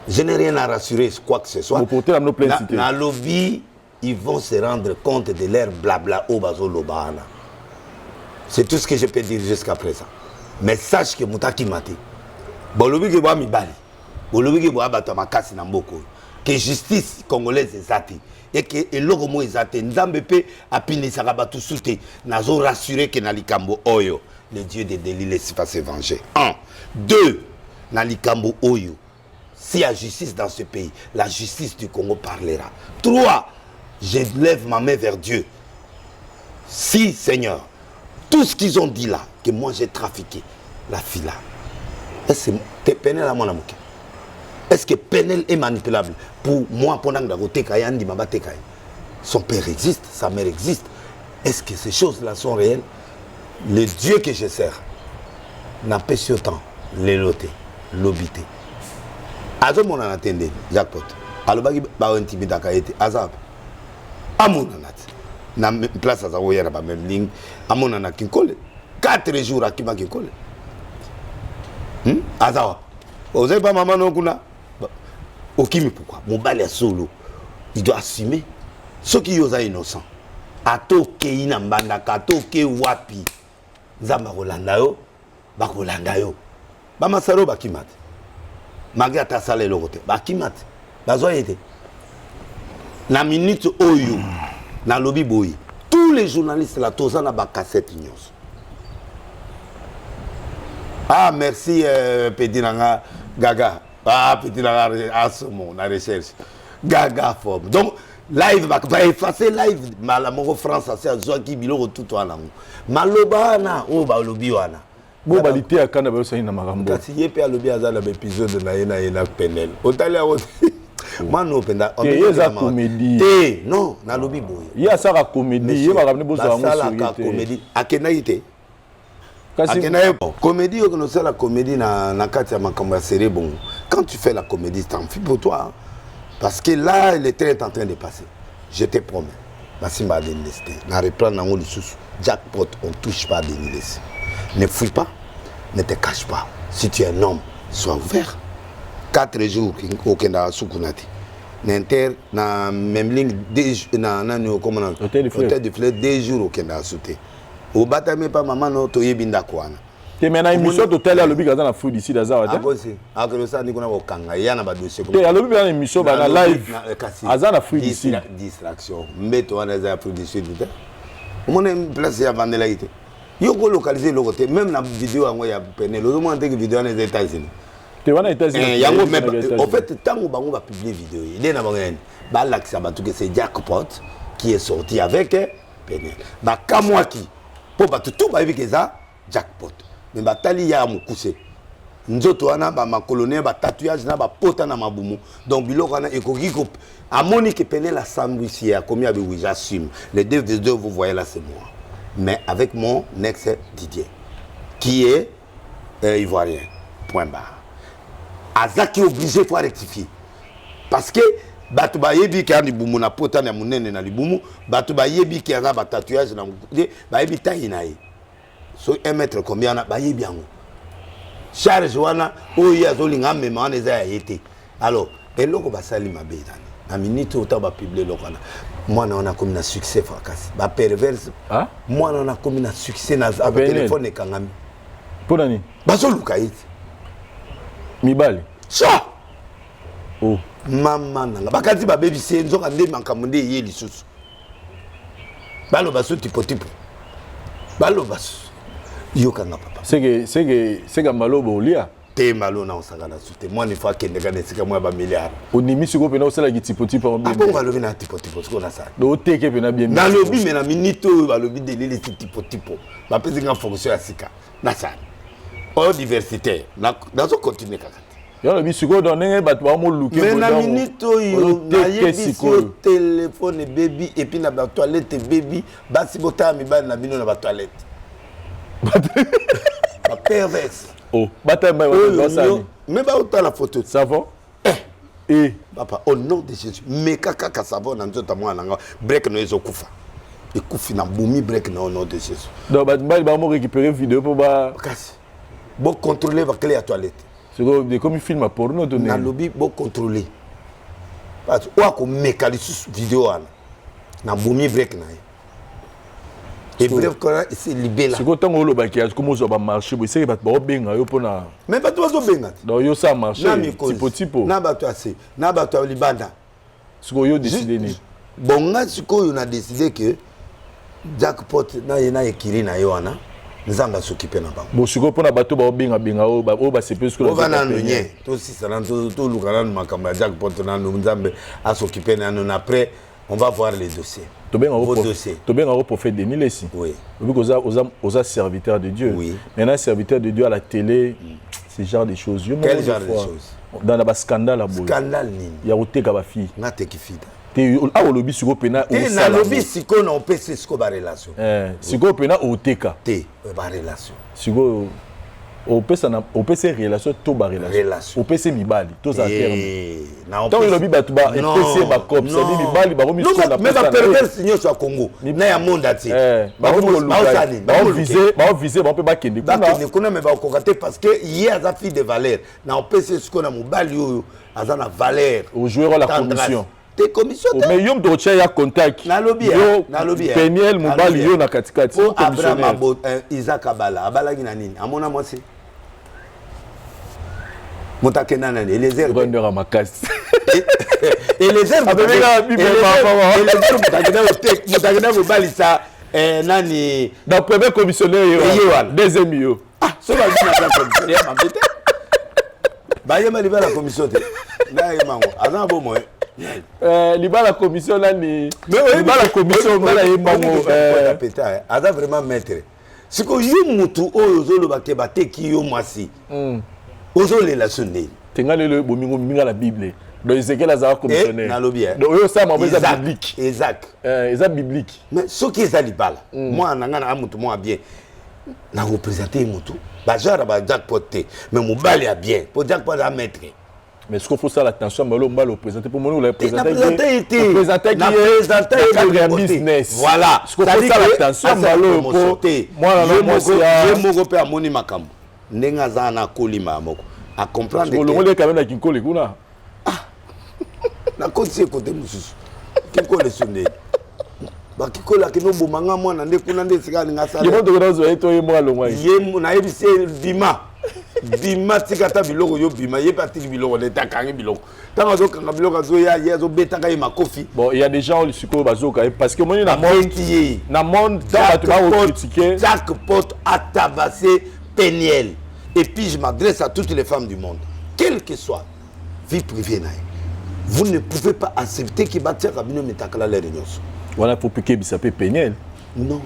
Je n'ai rien à rassurer quoi que ce soit. Pour porter nos plaintes na lobby ils vont se rendre compte de leur blabla au bazo lobana. C'est tout ce que je peux dire jusqu'à présent. Mais sache que Moutaki Mati, bolobi ke boa mibali, bolobi ke boa bato makasi na mboko, que justice congolaise ezati, et que eloko mo ezate, nzambe pe apinisaka bato sute, nazo rassurer que na likambo oyo, le Dieu de Delilé va se venger. 1. 2. Na likambo oyo, s'il y a justice dans ce pays, la justice du Congo parlera. 3. Je lève ma main vers Dieu. Si, Seigneur, tout ce qu'ils ont dit là, que moi j'ai trafiqué, la fille là, est-ce que Penel à mon amour? Est-ce que Penel est manipulable? Pour moi, pendant que son père existe, sa mère existe. Est-ce que ces choses-là sont réelles? Le Dieu que je sers n'a pas si autant l'éloté, l'obité. Azo mon anatende, jackpot. Alobagi ba intimida ka été azab. Amon anat. Na place à Zawoya na ba même ligne. Amon anat kinkole. 4 jours à Kima kinkole. Azawa. Osez pas maman non kuna. Okimi pourquoi? Mon bal est solo. Il doit assumer. Ceux qui sont innocents. Atoke ina mbanda katoke wapi. Nzamba kolanda yo. Ba kolanda yo. Ba masaro ba kimate. Malgré ta salaire le côté. Ba kimate. Ba zo yete. Na minute oyo. Na lobby boy. Tous les journalistes la tozana ba cassette ignos. Ah merci Petit Nanga Gaga. Ah Petit Nanga Assomo na recherche. Gaga forme. Donc live va effacer live malamongo France c'est azwa ki biloko tout wana. Malobana o ba lobi wana. Bon balité à Kanda ba sani na makambo. Kasi yepe a lobi azala ba épisode na yena Penel. Otali awo. Mano penda on est comédie. Eh non, na lobi boy. Il y a ça la comédie, il va ramener besoin de comédie. Akena ite. Akena comédie on sait la comédie na kati ya makambo ya série bon. Quand tu fais la comédie, t'en fais pour toi. Parce que là, le train est en train de passer. Je te promets. Massimba Denilesté. Na reprendre dans le sous. Jackpot, on ne touche pas à Denilesté. Ne fouille pas, ne te cache pas. Si tu es un homme, sois ouvert. 4 jours au Kenda Soukounati. N'inter, na même ligne, hôtel de fleurs, 2 jours au Kenda Souté. Au Batame, pas maman, non, toye binda kouana. Tu maintenant une émission d'hôtel à l'objet dans la foule ici d'Azar. Ah bon c'est. Ah que ça ni qu'on a au Kanga, il y en a pas dossier. Tu à l'objet dans l'émission dans live. Azar la foule ici. Distraction. Mais toi on a des production du temps. On a une place à vendre là été. Yo go localiser le côté même la vidéo en ya Penel. Le moment que vidéo dans les États-Unis. Tu vois les États-Unis. Yango même en fait tant on va publier vidéo. Il est na bangen. Ba l'accès ba tout que c'est Jackpot qui est sorti avec Penel. Ba kamwa qui pour ba tout ba avec ça Jackpot. Mais batali ya mukuse nzoto wana ba makolonien ba tatouage na ba pota na mabumu donc biloko wana ekoki ko amoni que Penel la sandwich a commis avec oui j'assume les deux vous voyez là c'est moi mais avec mon ex Didier qui est ivoirien point barre Azaki obligé faut rectifier parce que batu ba yebi ki ani bumu na pota na munene na libumu batu ba yebi ki ana ba tatouage na ba yebi tayina yi so 1 mètre combien on a baillé bien charge wana oya zolinga mema on eza été alors eloko basali mabe dani na minute autant ba publier lokana moi on a comme na succès fracas ba perverse hein moi on a comme na succès na téléphone et kangami pour nani baso lukaiti mibali ça oh mama nanga bakati ba baby senzo ka ndé mankamunde yé lisusu balo baso tipo balo baso yokanga papa c'est que malobo olia te malo na osanga na sute moi ne fois que ndeka nesika moi ba milliard onimi siko pena osala ki tipo bien bon balobi na tipo siko na ça do teke pena bien na lobi mais na minute balobi delile tipo ba pesi nga fonction ya sika na ça au diversité na zo continuer kaka Yo le bisiko donné ba to mo luke. Mais na minute yo na yebi sur téléphone baby et puis na ba toilette baby basi bota mi ba na bino na ba toilette. Ba perverse. Oh, bata ba ça. Mais ba autant la photo. Savon. Et papa au nom de Jésus mais kaka savon na nzota mwana nga break no ezokufa. Et kufi na boumi break na au nom de Jésus. Donc ba mo récupérer vidéo pour ba kasi. Bon contrôler ba clé à toilette. C'est comme un film à porno donné. Na lobby bon contrôler. Parce que ko mécanisme vidéo na boumi break na. Et bref quand c'est libéré là. C'est quand on loba qui a comme ça va marcher, c'est pas ba benga yo pona. Mais pas toi zo benga. Donc yo ça marcher tipo. Na ba toi c'est. Na ba toi libanda. Ce que yo décidé ni. Bon nga siko on a décidé que jackpot na yena ekiri na yo ana. Nzamba s'occuper na bango. Bon siko pona bato ba benga o ba c'est plus que la. Ova na nyenye. To si ça to lukana makamba jackpot na nzambe à s'occuper na non après on va voir les dossiers. Tu bien un prophète de Nilesi. Oui. Aux serviteurs de Dieu. Oui. Maintenant, serviteur de Dieu à la télé, c'est genre de choses. Quel genre de choses? Dans le scandale à scandale nini? Il y a auté kaba fille. Na te ki fille. Ah au lobby siko pena ou ça. Na lobby siko na opese siko ba relation. Siko pena ou teka. Te ba relation. Siko opese relation to ba relation. Opese mibali to za terme. Tant le lobby batu ba opese ba cop, ça dit mibali ba romi sur la. Mais ba pervers signer sur Congo. Na ya monde ati. Ba viser ba pe ba kende kuna. Ba kende kuna mais ba kokate parce que hier za fille de valeur. Na opese siko na mobali yo azana valeur. Au joueur la commission. Te commission te. Mais yom docha ya contact. Na lobby. Peniel mobali yo na katikati. O Abraham Isaac Abala. Abala gina nini? Amona mwasi. Motakena nani Eliezer Rwanda Ramakasi Eliezer Motakena Mobalisa nani dans premier commissionnaire deuxième yo so va bien la commissionnaire mambete ba yema liba la commission te na yema ngo azan bo mo liba la commission nani liba la commission mala yema ngo peta azan vraiment maître siko yumutu oyo zolo bakeba te ki yo mwasi ozo la sonné tenga le bomingo minga la bible donc c'est quel azar commissionnaire na lobby donc yo ça ma beza biblique exact eza biblique mais ce qui est libala moi nanga na mutu moi bien na représenter mutu ba genre ba jackpot mais mobali a bien pour jackpot à mettre mais ce qu'il faut ça l'attention malo mal représenter pour moi le représenter le business voilà ce qu'il faut ça l'attention malo pour moi je mo pe amoni makambo ndenga zana kolima moko à comprendre que le quand même na kinkole kuna na konse côté mususu kinkole sonné ba kikola kino bomanga mwana nde kuna nde sikali ngasala le monde ko zo eto ye mo alongwa ye na yebise bima tikata biloko yo bima ye patiki biloko de takangi biloko tanga zo kanga biloko zo ya zo betaka ye makofi bon il y a des gens siko bazoka parce que moi na monde dans tu vas critiquer jackpot à tabasser Peniel. Et puis je m'adresse à toutes les femmes du monde, quelle que soit vie privée, vous ne pouvez pas accepter qu'il bâtisse Rabino Metakala les réunions. Voilà pour piquer s'appelle Peniel. Non,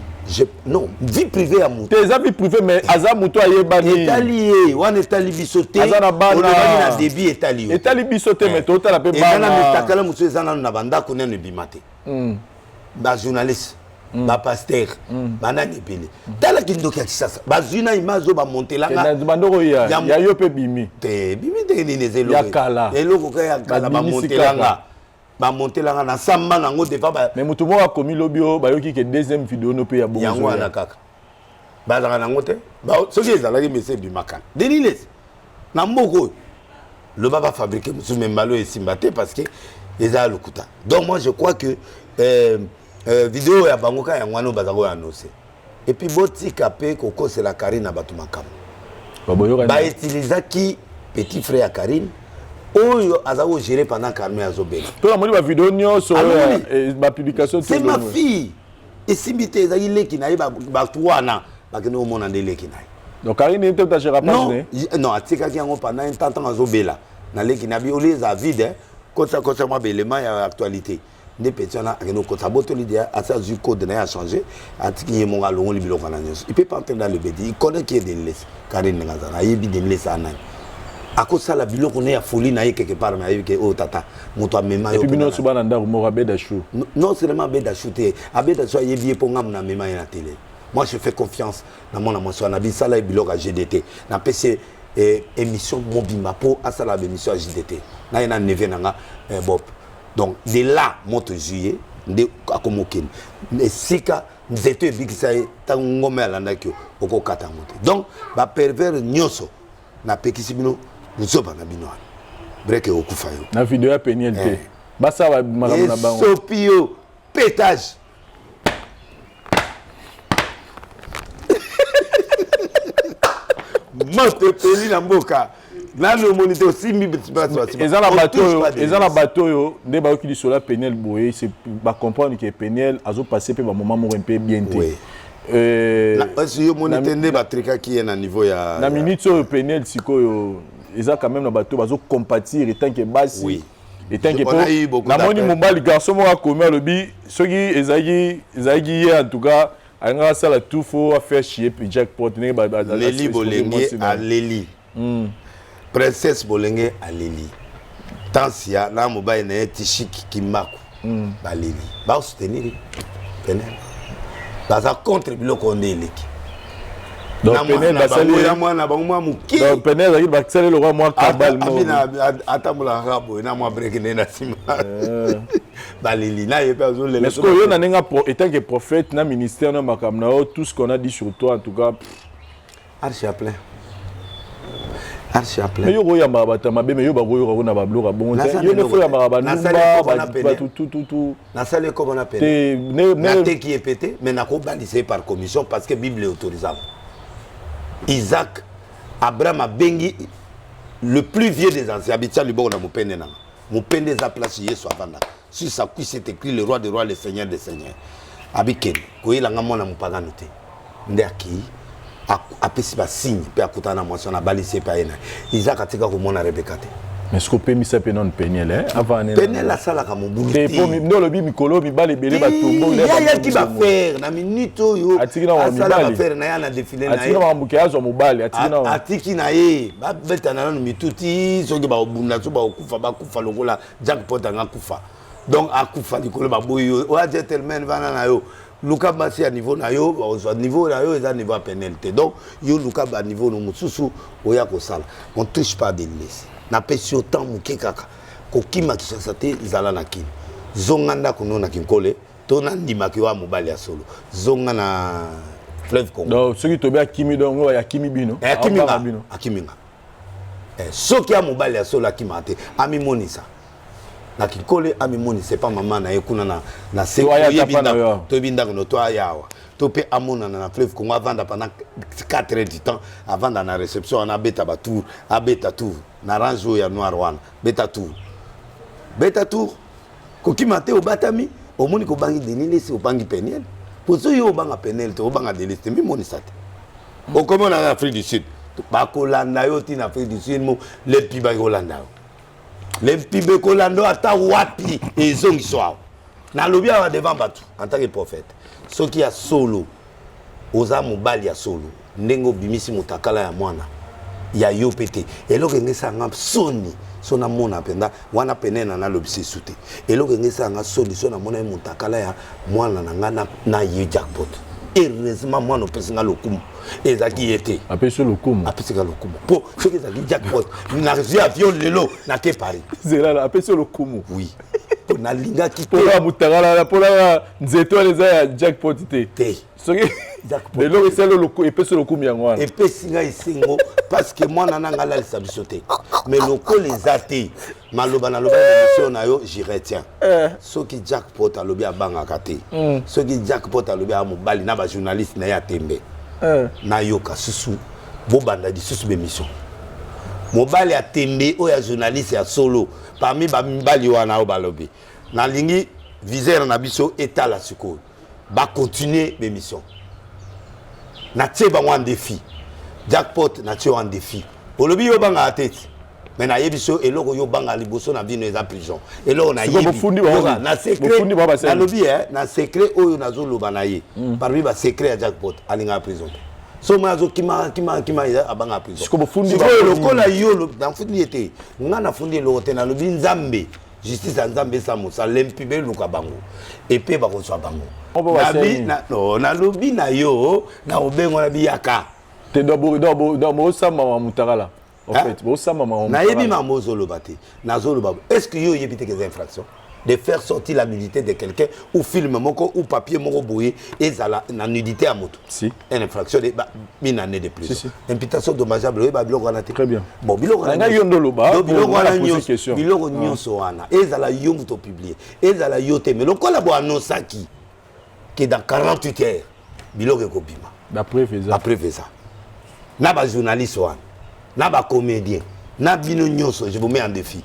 non, vie privée à mon. Tes amis privés mais Azamuto aye bani. Étalié, on est alibisoté. Azana bana. On a débit étalié. Étalibisoté mais toi t'as la paix bana. Et dans Metakala muso ezana na banda ko ne bimate. Ba journaliste. Ba pasteur bana nipele tala kindoki ya kisasa bazuna imazo ba montelanga na bandoko ya yo pe bimi te bimi te ni nezelo ya kala eloko ka ya kala ba montelanga na samba nango defa ba mais mutu mo akomi lobio ba yoki ke deuxième vidéo no pe ya bongo yango na kaka ba zanga nango te ba soki ezalaki mese bimakana deniles na mboko le baba fabriquer musu membalo esimba te parce que eza lokuta donc moi je crois que vidéo ya bangoka ya ngwano bazako ya annoncer et puis botika pe koko c'est la Karine na batu makam ba utiliser qui petit frère ya Karine oyo azako gérer pendant Carmen azobela to la moni ba vidéo nyonso ba publication c'est ma fille et simite ezaki leki na ba tuana ba kene omona nde leki na donc Karine était ta gérer pas non atika ki yango pendant un temps azobela na leki na bi oleza vide kota moi belema ya actualité des petits là que nous cotaboto l'idée à ça du code n'a changé à qui est mon along il peut pas entrer dans le bédi il connaît qui est de l'est Karine Ngazana il est de l'est à cause ça la biloko on est à folie na quelque part na yeke oh tata moto amema et puis bino so bana ndako mo Abed Achou non seulement Abed Achou te Abed Achou yebi po ngam na mema na télé moi je fais confiance na mon amoso na bi sala biloko à GDT na PC émission mobimba po asala émission à GDT na ina neve nanga Bob donc de là moto juillet de akomoken mais sika nzeto bikisa tango ngome alanda kyo okokata moto donc ba pervers nyoso na pekisi bino nzoba na bino breke okufa yo na vidéo ya Peniel te basa ba malamu na bango sopio pétage moto peli na mboka nano monite aussi mi ezana bateau yo nde ba ki disola Peniel boye c'est ba comprendre que Peniel azo passer pe ba moment mo un peu bien té si yo monite nde ba trika ki est na niveau ya na minute yo Peniel sikoyo eza quand même na bateau bazo compatir etant que basi oui etant que na moni mobali garçon mo akomi alobi soki ezagi en tout cas anga sala tout faut faire chier puis jackpot ne ba Leli Bolenge à Leli princesse Bolenge à Leli Tansia na mobile na tishiki kimako ba Leli ba soutenir Penel baza contre biloko ndéleki donc Penel basali ya mwana bango muki donc Penel aki basali le roi moi kabal mo atamula rabo na moi break na sima ba Leli na yepe azole mais ce que yo na nenga étant que prophète na ministère na makamna tout ce qu'on a dit sur toi en tout cas archi plein mais yo ya mabata mabe mais yo ba goyo na ba bloka bon yo ne faut ya mababa ba tout na sale comme on appelle na te qui est pété mais na ko balisé par commission parce que Bible est autorisable Isaac Abraham bengi le plus vieux des anciens habitant le bon na mopende na mopende za place Yesu avanda sur sa cuisse c'est écrit le roi des rois le seigneur des seigneurs abiken ko ila ngamona mopagano te ndaki apesi ba signe pe akutana mwasi na balise pa ena Isaac atika ko mona Rebecca te mais ce que peut mi sape non Peniel avant Peniel la sala ka mobulu te po no lobi mikolo mi bale belé ba tombo le ya ki ba faire na minute yo asala ba faire na ya na défilé na atika ba mbuke azo mobali atiki na ye ba betana na mituti soki ba obunda so ba okufa ba kufa lokola jackpot anga kufa donc akufa likolo ba boyo o a gentleman vana na yo Luka basi à niveau na yo au niveau na yo eza niveau pénalité donc yo Luka ba niveau no mususu oya ko sala on touche pas de laisser na pesi autant muke kaka ko kima kisasa te zala na kini zonga ndako no na kinkole to na ndima ki wa mobali ya solo zonga na fleuve Congo donc ceux qui tobe akimi donc ya kimi bino akiminga soki ya mobali ya solo akima te ami monisa na kikole amimoni c'est pas maman na ekuna na se to binda no to ayawa to pe amona na fleuve Congo avant pendant 4 heures du temps avant dans la réception on a beta batour abeta tour na ranjo ya noir one beta tour ko kimate o batami o moni ko bangi denile si o bangi Peniel pozo yo banga Peniel to banga deliste mi moni sate o comme en Afrique du Sud ba ko landa yo ti na Afrique du Sud mo le pi ba ko landa les pibes kolando ata wapi ezongi soa na lobia wa devant batu en tant que prophète ce qui a solo oza mobali ya solo ndengo bimisi mutakala ya mwana ya yo pete eloko ngesa nga soni sona mona penda wana penena na lobisi sute eloko ngesa nga soni sona mona mutakala ya mwana na ngana na ye jackpot heureusement mwana pesinga lokumu ezaki été apesi lokumu po soki ezaki jackpot na reçu avion lelo na ke Paris zela apesi lokumu oui na linga ki po la mutakala po la nzeto les ya jackpot te soki de lo eselo lokumu epesi lokumu yango wana epesi nga isingo parce que mwana nanga la lisabiso te mais loko les athées maloba na loba émission na yo j'y retiens soki jackpot alobi abanga te soki jackpot alobi a mobali na ba journaliste na ya tembe na yoka susu bobanda di susu bemission mobali a tembe o ya journaliste ya solo parmi ba mibali wana o balobi na lingi viseur na biso etala siko ba continuer bemission na teba en défi jackpot na tio en défi olobi yo banga ateti mais na yebiso eloko yo banga liboso na bino eza prison eloko na yebi na secret na lobi na secret oyo nazoloba na ye parmi ba secret ya jackpot alinga prison so moi zo kima abanga prison siko bofundi ba lokola yo dans fundi était ngana fundi lo tena lo binzambe justice nzambe sa musa lempibe luka bango et pe ba ko so bango na lobi na yo na obengo na biyaka te do sama wa mutarala en fait bo sama ma na yebi mamozo lo bati na zo lo babo est-ce que yo yebite que des infractions de faire sortir la nudité de quelqu'un ou film moko ou papier moko boye et la nudité à moto. Si. Une infraction de une année de plus. Si. Imputation dommageable oui ba biloko wana te. Très bien. Bon biloko wana yondolo ba biloko wana question. Biloko nyonso wana et la yo to publier et la yo te mais lokola bo annonçaki que dans 48 heures biloko ko bima. D'après ça. Na ba journaliste wana na ba comédien na bino nyonso je vous mets en défi.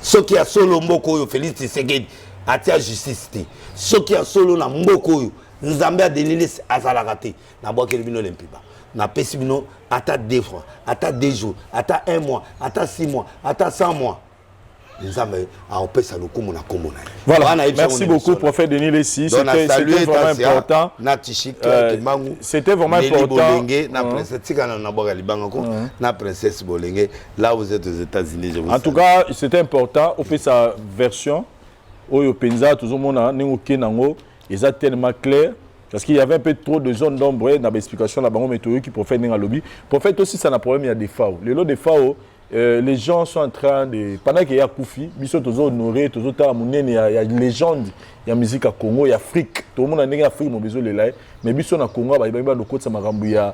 Ce qui a solo mboko yo Félix Tshisekedi atia justice te ce qui a solo na mboko yo Nzambe a dénilé azalaka te na boakeli bino lempiba na pesi bino ata 2 fois ata 2 jours ata 1 mois ata 6 mois ata 100 mois Nzambe a opesa lokumu na kombo na. Voilà, merci beaucoup prophète Denis Lessi, c'était vraiment important. C'était vraiment important. Na princesse Tikana na boka libanga ko na princesse Bolenge là vous êtes aux États-Unis je vous en tout cas, c'était important au fait sa version oyo penza tout mona nengo kenango eza tellement clair parce qu'il y avait un peu trop de zones d'ombre dans l'explication la bango météo qui prophète nenga lobby. Prophète aussi ça n'a problème il y a des FAO. Le lot des FAO les gens sont en train de pendant qu'il y a Koufi biso tozo honoré tozo ta munene il y a légende il y a musique à Congo il y a Afrique tout le monde a ndenge Afrique mo bezo le là mais biso na Congo ba ba lokota sa makambu ya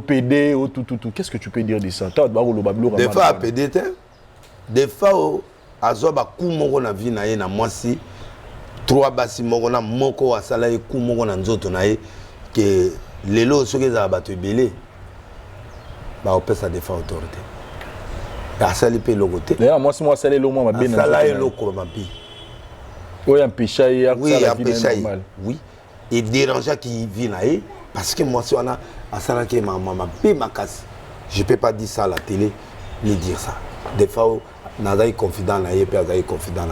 PD tout qu'est-ce que tu peux dire de ça ta ba lo bablo des fois PD des fois azoba ku moko na vie na ye na mwasi 3 basi moko na moko asala ye ku moko na nzoto na ye que lelo soki za bato belé ba opesa des fois autorité. Asali pe logote. D'ailleurs moi sali lo moi ma bien. Asala lo ko ma bi. Oui, empêcher hier oui, empêcher. Oui. Et déranger qui vit là parce que moi si on a asala ke ma be ma casse. Je peux pas dire ça à la télé ni dire ça. Des fois nazai confident na ye pe azai confident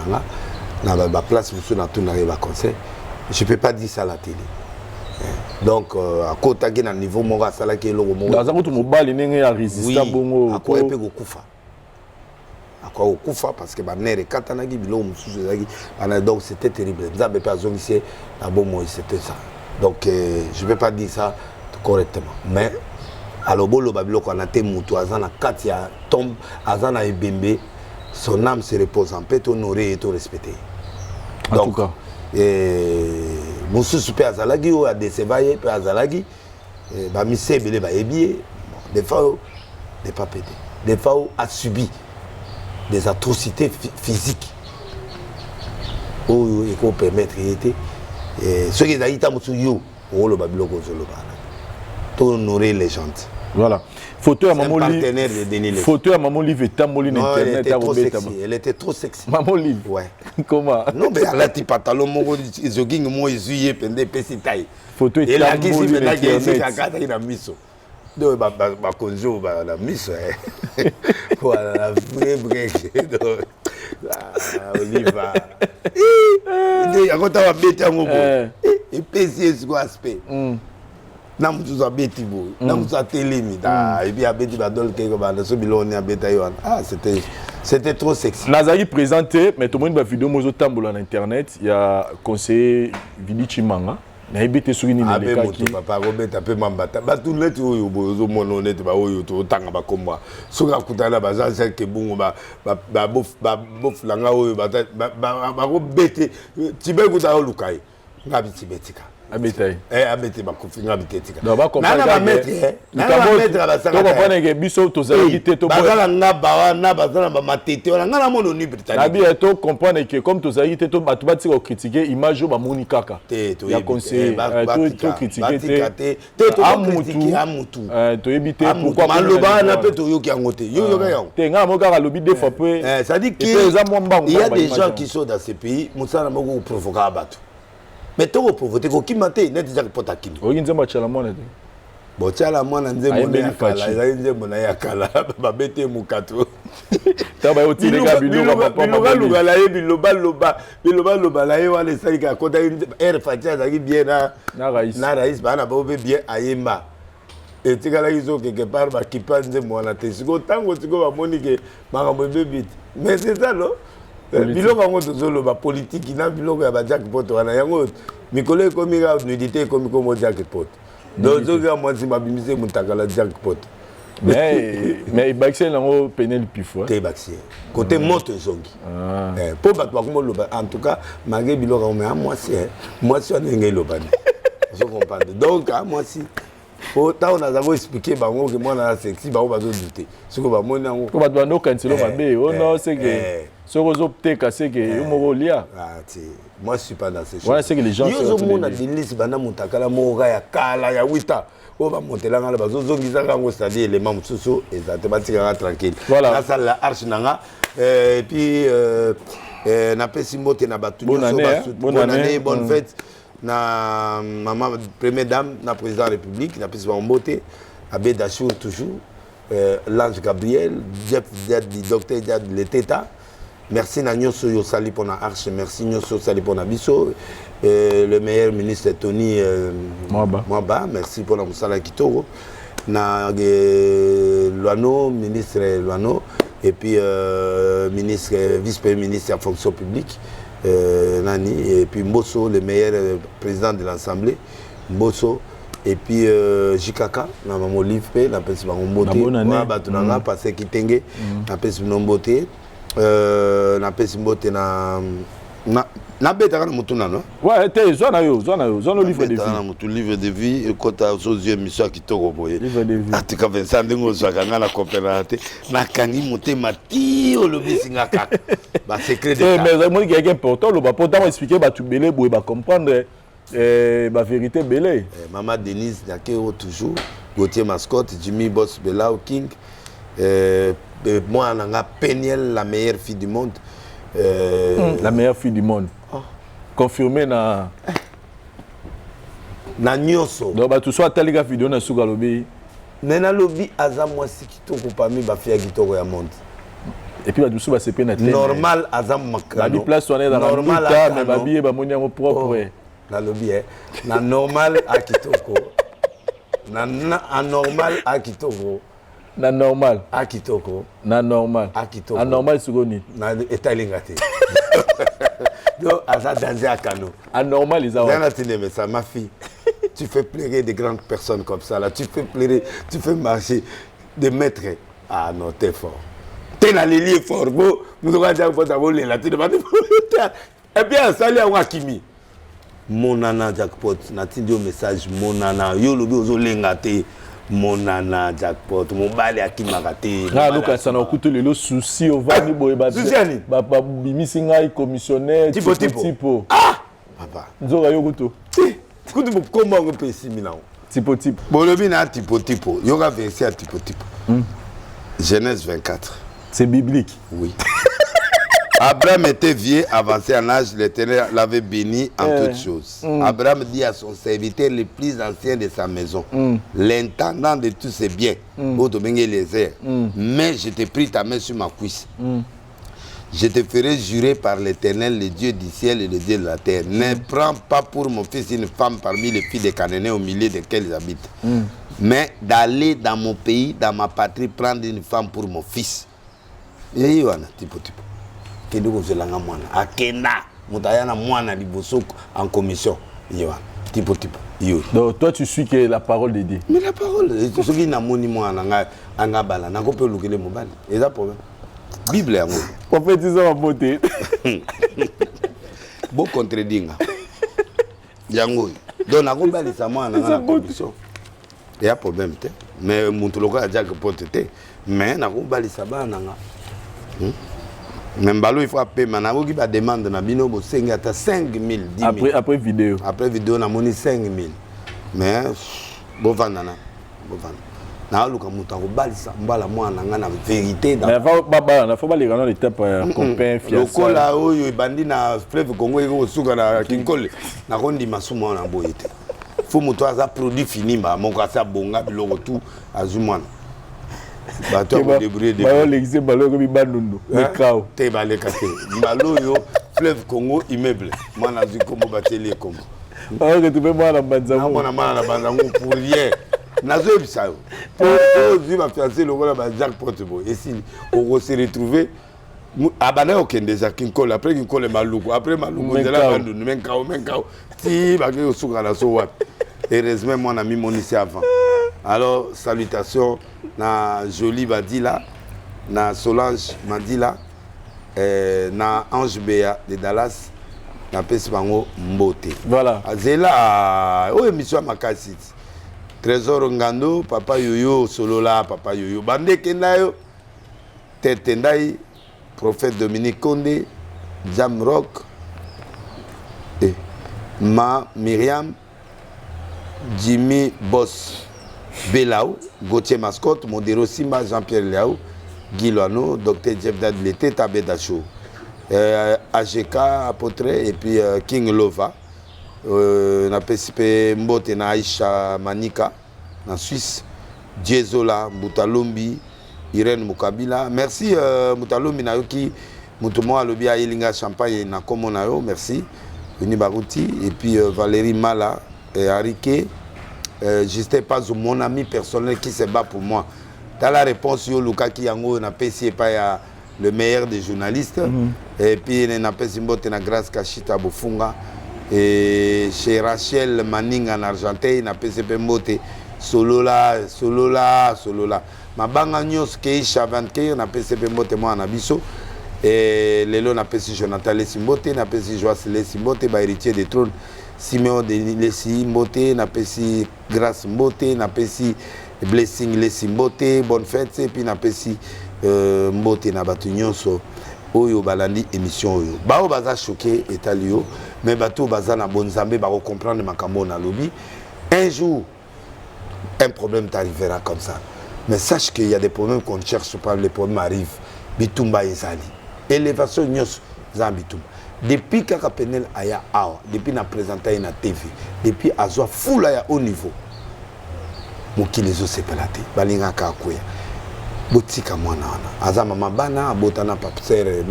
na ba place monsieur na tout na ba conseil. Je peux pas dire ça à la télé. Donc à côté qui na niveau mo asala ke logo mo. Dans un autre mobile ndenge ya résistant bongo. À quoi pe go kufa. Quoi au Koufa parce que Banere Katanagi bilo donc c'était terrible. Nzambe pas zongisé à bon moi c'était ça. Donc je vais pas dire ça correctement. Mais à l'obolo babilo qu'on a été mutu azana katia tombe azana ebembe son âme se repose en paix honoré et tout respecté. En tout cas musu super azalagi ou a décevaye pe azalagi ba mise belé ba ebié des fois des pas pété. Des fois a subi des atrocités physiques où il faut permettre et ceux qui ont été yo le babiloko pour honorer les gens. Voilà. Photo à Maman partenaire de Denis Lessi. Photo à Maman Liv et Tamoli internet elle était trop sexy. Maman Liv. Ouais. Comment? Non mais elle a dit pantalon mon jogging moi yeux pendant petit taille. Photo et Tamoli internet. Donc ba konjo ba la miss voilà la vraie break Oliva il akota wa beti yango et PCS ko aspect na mutu za beti bo na mutu za telemi da et puis abeti ba dol ke ba na so biloni abeta yo c'était trop sexy. Nazari présenté mais tout le monde ba vidéo mozo tambola na internet il y a conseiller Vili Chimanga na ebite souni na leka ki papa robeta pe mambata ba tout net oyo bozo mono net ba oyo to tanga ba komwa soka kutala ba za ke bungu ba bof langa oyo ba robete tibe kuta lukai ngabi tibetika abetaye abete ba kofi ngabi tetika na ba comprendre na mettre ba sanga to comprendre que biso to zali te to ba na ba na ba na ba matete na ngana mono ni britannique na bi to comprendre que comme to zali te to batu bati ko critiquer image ba moni kaka ya conseiller to critiquer te amutu to ebite pourquoi maloba na pe to yoki yango te yo yoka yango te ngana mo kaka lobi deux fois peu ça dit que il y a des gens qui sont dans ce pays musana moko provoquer batu. Mais tu as provoqué que Kimate n'est déjà pas taquin. Oui, il y a la monnaie. Bon, tu as la monnaie, il y a une monnaie à Kala, Babete Moukato. Tu as aussi les gars, Biloba, les Salika, quand tu as une air fatia, ça qui bien na Raïs, Bana Bobé bien à Yemba. et tu as quelque part qui pense de moi la tête. Si autant que tu vas monique, mais c'est ça non. Biloko ngo tozolo ba politique ina biloko ya ba jackpot wana yango mikolo ko mira nudité ko miko jackpot. Donc zoga moi si babimise mutakala jackpot. Mais Baxel nango penel pifo. Te Baxel. Côté moto zongi. Pour ba ko loba en tout cas magé biloko mais moi si on ngé loba. Je comprends. Donc moi si autant on a d'abord expliqué bango que moi na sexy ba ba douter. Ce que ba moi nango. Ko ba no cancelo mabe. Oh non c'est que ce que opté casser que Mogolia. Ah tu moi je suis pas dans ces choses. Voilà c'est que les gens sont monde a délice bana mutakala moga ya kala ya wita. On va monter là ba zo zongiza kango c'est-à-dire élément mususu exactement tika tranquille. Voilà ça la arche nanga et puis na pesi mbote na batu bonne année bonne fête. Na maman première dame na président de la République na pesi mbote Abbé Dachour toujours l'ange Gabriel Jeff du docteur Diad Leteta. Merci na nyoso yo sali pour na arche, merci nyoso sali pour na biso. Le meilleur ministre Tony Mwaba, merci pour la musala kitoko. Na Luano, ministre Luano, et puis ministre, vice-premier ministre de la fonction publique, Nani, et puis Mbosso, le meilleur président de l'Assemblée, Mbosso, et puis Jikaka, na maman Olive, na pesi bango mbote, na passé kitenge, na pesi mbote. Na pesi mbote na beta kana mutuna no ouais te zona livre de vie na mutu livre de vie et kota sozie mission kitoko boye livre de vie atika Vincent ndengo zwaka na coopérative na kangi mutema ti olobisinga kaka ba secret de mais moi qui est important le ba pourtant expliquer ba tu belé boye ba comprendre ba vérité belé maman Denise Nakeo toujours Gauthier Mascotte Jimmy Boss Belao King moi, on a Peniel, la meilleure fille du monde. La meilleure fille du monde. Confirmé na. Na Nyoso. Donc, tout soit tel gars vidéo na Souga lobby. Nena lobby azam moi si kitoko parmi ba fille kitoko ya monde. Et puis tout soit c'est peine normal azam makano. La place on est dans normal mais ba billet ba monia mo propre. Na lobby na normal à kitoko. Na anormal à kitoko. Na normal a kitoko na normal a kitoko anormal sugoni na etalingate donc asa danger à Kano anormal ils ont mais ça ma fille tu fais pleurer des grandes personnes comme ça là tu fais pleurer tu fais marcher des maîtres ah non t'es fort t'es dans les lieux forts beau nous va dire faut avoir les là tu vas et bien salut à Wakimi mon nana jackpot na tindio message mon nana yo lobi ozolengate mon nana jackpot mon balé à qui m'a raté ah donc ça n'a coûté le souci au vani boy ba ba bimisinga commissionnaire tipo ah papa nzoka yo kuto kuto comment on peut simila tipo bolobi na tipo yoga verset à tipo Genèse 24 c'est biblique oui. Abraham était vieux, avancé en âge, l'Éternel l'avait béni en toutes choses. Abraham dit à son serviteur le plus ancien de sa maison, l'intendant de tous ses biens, mais je te prie ta main sur ma cuisse. Je te ferai jurer par l'Éternel, le Dieu du ciel et le Dieu de la terre. Ne prends pas pour mon fils une femme parmi les filles des Cananéens au milieu desquels ils habitent, mais d'aller dans mon pays, dans ma patrie, prendre une femme pour mon fils. Et Yohana, tipo. Kedoko zelanga mwana akenda mutayana mwana liboso en commission yoa tipo yo donc toi tu suis que la parole de Dieu mais la parole ce qui na moni mwana nga bala na ko pe lukele mobali eza problème bible yango prophétiser ma beauté bo contredinga yango donc na ko bali sa mwana na commission il y a problème te mais muntu loka ja que potete mais na ko bali sa bana nga même balo il faut appeler manabo qui va demander na bino bo 5 ata 5000 10 000 après vidéo na moni 5000 mais bo vandana na luka muta ko balisa mbala mwana nga na vérité dans mais faut pas les grands l'étape copain fiancé lokola oyo bandi na fleuve Congo eko suka na kinkole na kondi masumo na boyete faut muto aza produit fini ba moko asa bonga biloko tout azumwana bato ko débrouiller de ba l'exé balo ko bi bandundo mikao te baleka te balo yo fleuve Congo immeuble mwana ziko mo bateli comme ah que tu peux moi na banzango na banzango pour rien nazo ebisa yo ozwi bafiancé lokola bajackpot boye esili okose retrouver abana okende eza kinkolo après kinkolo maluku après maluku nzela bandundu menkao ti bake kosuka na so wapi heureusement mwana mimonisi avant alors salutations na Jolie Badila na Solange Mandila na Ange Bea de Dallas na pesi bango mbote voilà azela o émission makasi Trésor Ngando papa yoyo solola papa yoyo bande kendayo tete ndai prophète Dominique Condé Jam Rock et Myriam Jimmy Boss Belao Gauthier Mascotte Modero Simba Jean-Pierre Léao Guy Loano Dr Jeff Dadlete Tabedacho AGK Apotre et puis King Lova na PCP Mbote na Aisha Manika en Suisse Diezola Moutalombi Irène Moukabila merci Moutalombi na yoki Moutomo alobi Elinga Champagne na komo na yo merci Vini Barouti et puis Valérie Mala et Arike Justin Pazou mon ami personnel qui se bat pour moi dans la réponse yo Luka ki yango na PC pas le meilleur des journalistes et puis na PC Mbote na Grâce Kashita Bofunga et chez Rachel Manning en Argentine na PCP Mbote Solola mabanga nyos Keisha Vanke na PCP Mbote moi na biso et lelo na PC Jonathan Lesimbote na PC Joas Lesimbote ba héritier des trônes Simeon de Lesimbote na PC Grâce Mbote na PC Blessing Lesimbote bonne fête et puis na PC Mbote na batu nyonso oyo balandi émission oyo bao baza choqué etalio mais bato baza na bonzambe ba comprendre makambo na lobby un jour un problème t'arrivera comme ça mais sache qu'il y a des problèmes qu'on ne cherche pas les problèmes arrivent bitumba ezali élévation nyos za bitumba depuis kaka penel aya awa depuis na présenter na TV depuis azwa fula ya haut niveau mokili zo sepelate balinga ka koya botika mwana wana aza mama bana abotana papsere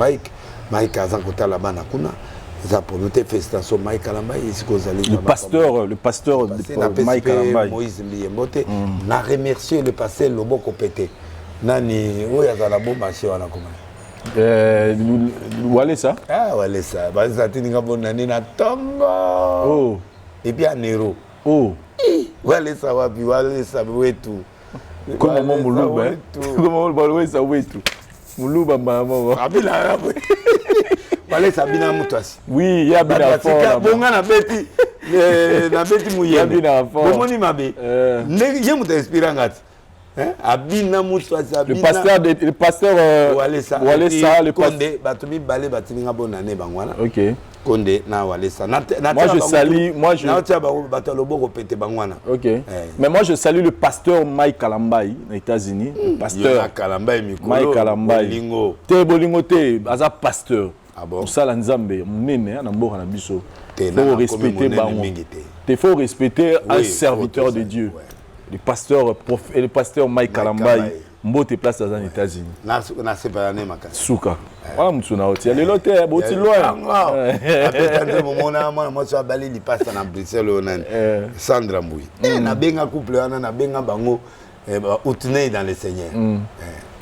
Mike aza kotala bana kuna za promoter félicitations Mike Kalambai le pasteur de Mike Kalambai Moïse Mbiyembote na remercier le pasteur Loboko Pété nani oya za la bomba chez wana kuma Walesa Walesa baza tininga bonani na tongo et puis à Nero Walesa wapi Walesa wetu comment Muluba comment Walesa wetu Muluba mama abila hapo Walesa bina mutasi oui ya bina fort bonga na beti muyembe ya bina fort bomoni mabe ye muta inspira ngati abina mutasi abina le pasteur Walesa le Condé batubi balé batininga bonane bangwana OK Condé na Walesa moi je salue OK mais moi je salue le pasteur Mike Kalambai aux États-Unis le pasteur Kalambai Mike Kalambai te bolingo te aza pasteur osala nzambe monene na mboka na biso faut respecter bango faut respecter un serviteur de Dieu le pasteur Mike Kalambai mbote place aux États-Unis na sepalane makasi suka wala mtu na oti lelo te boti loin apetande momona mwana moso abali li pasta na Bruxelles onani Sandra Mbui na benga couple wana na benga bango outné dans le Seigneur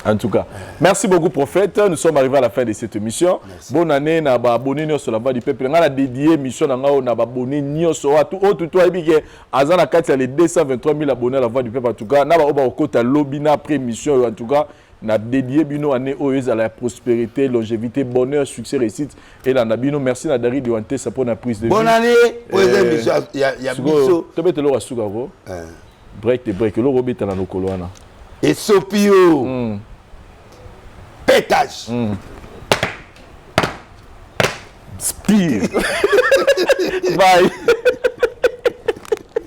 en tout cas, merci beaucoup prophète. Nous sommes arrivés à la fin de cette émission. Bonne année na ba abonné sur la voix du peuple. On a dédié émission na ba abonné nyonso tout toi ebike azana kati ya les 223 000 abonnés à la voix du peuple en tout cas. Na ba oba okota lobby na après émission en tout cas. Na dédié bino année oyo à la prospérité, longévité, bonheur, succès, réussite et la nabino merci na dari diwanté ça pour la prise de vie. Bonne année. Pour émission ya biso. To betelo wa suka ko. Break lo robeta na lokolo wana. Et Sopio. Pétage. Spire. Bye.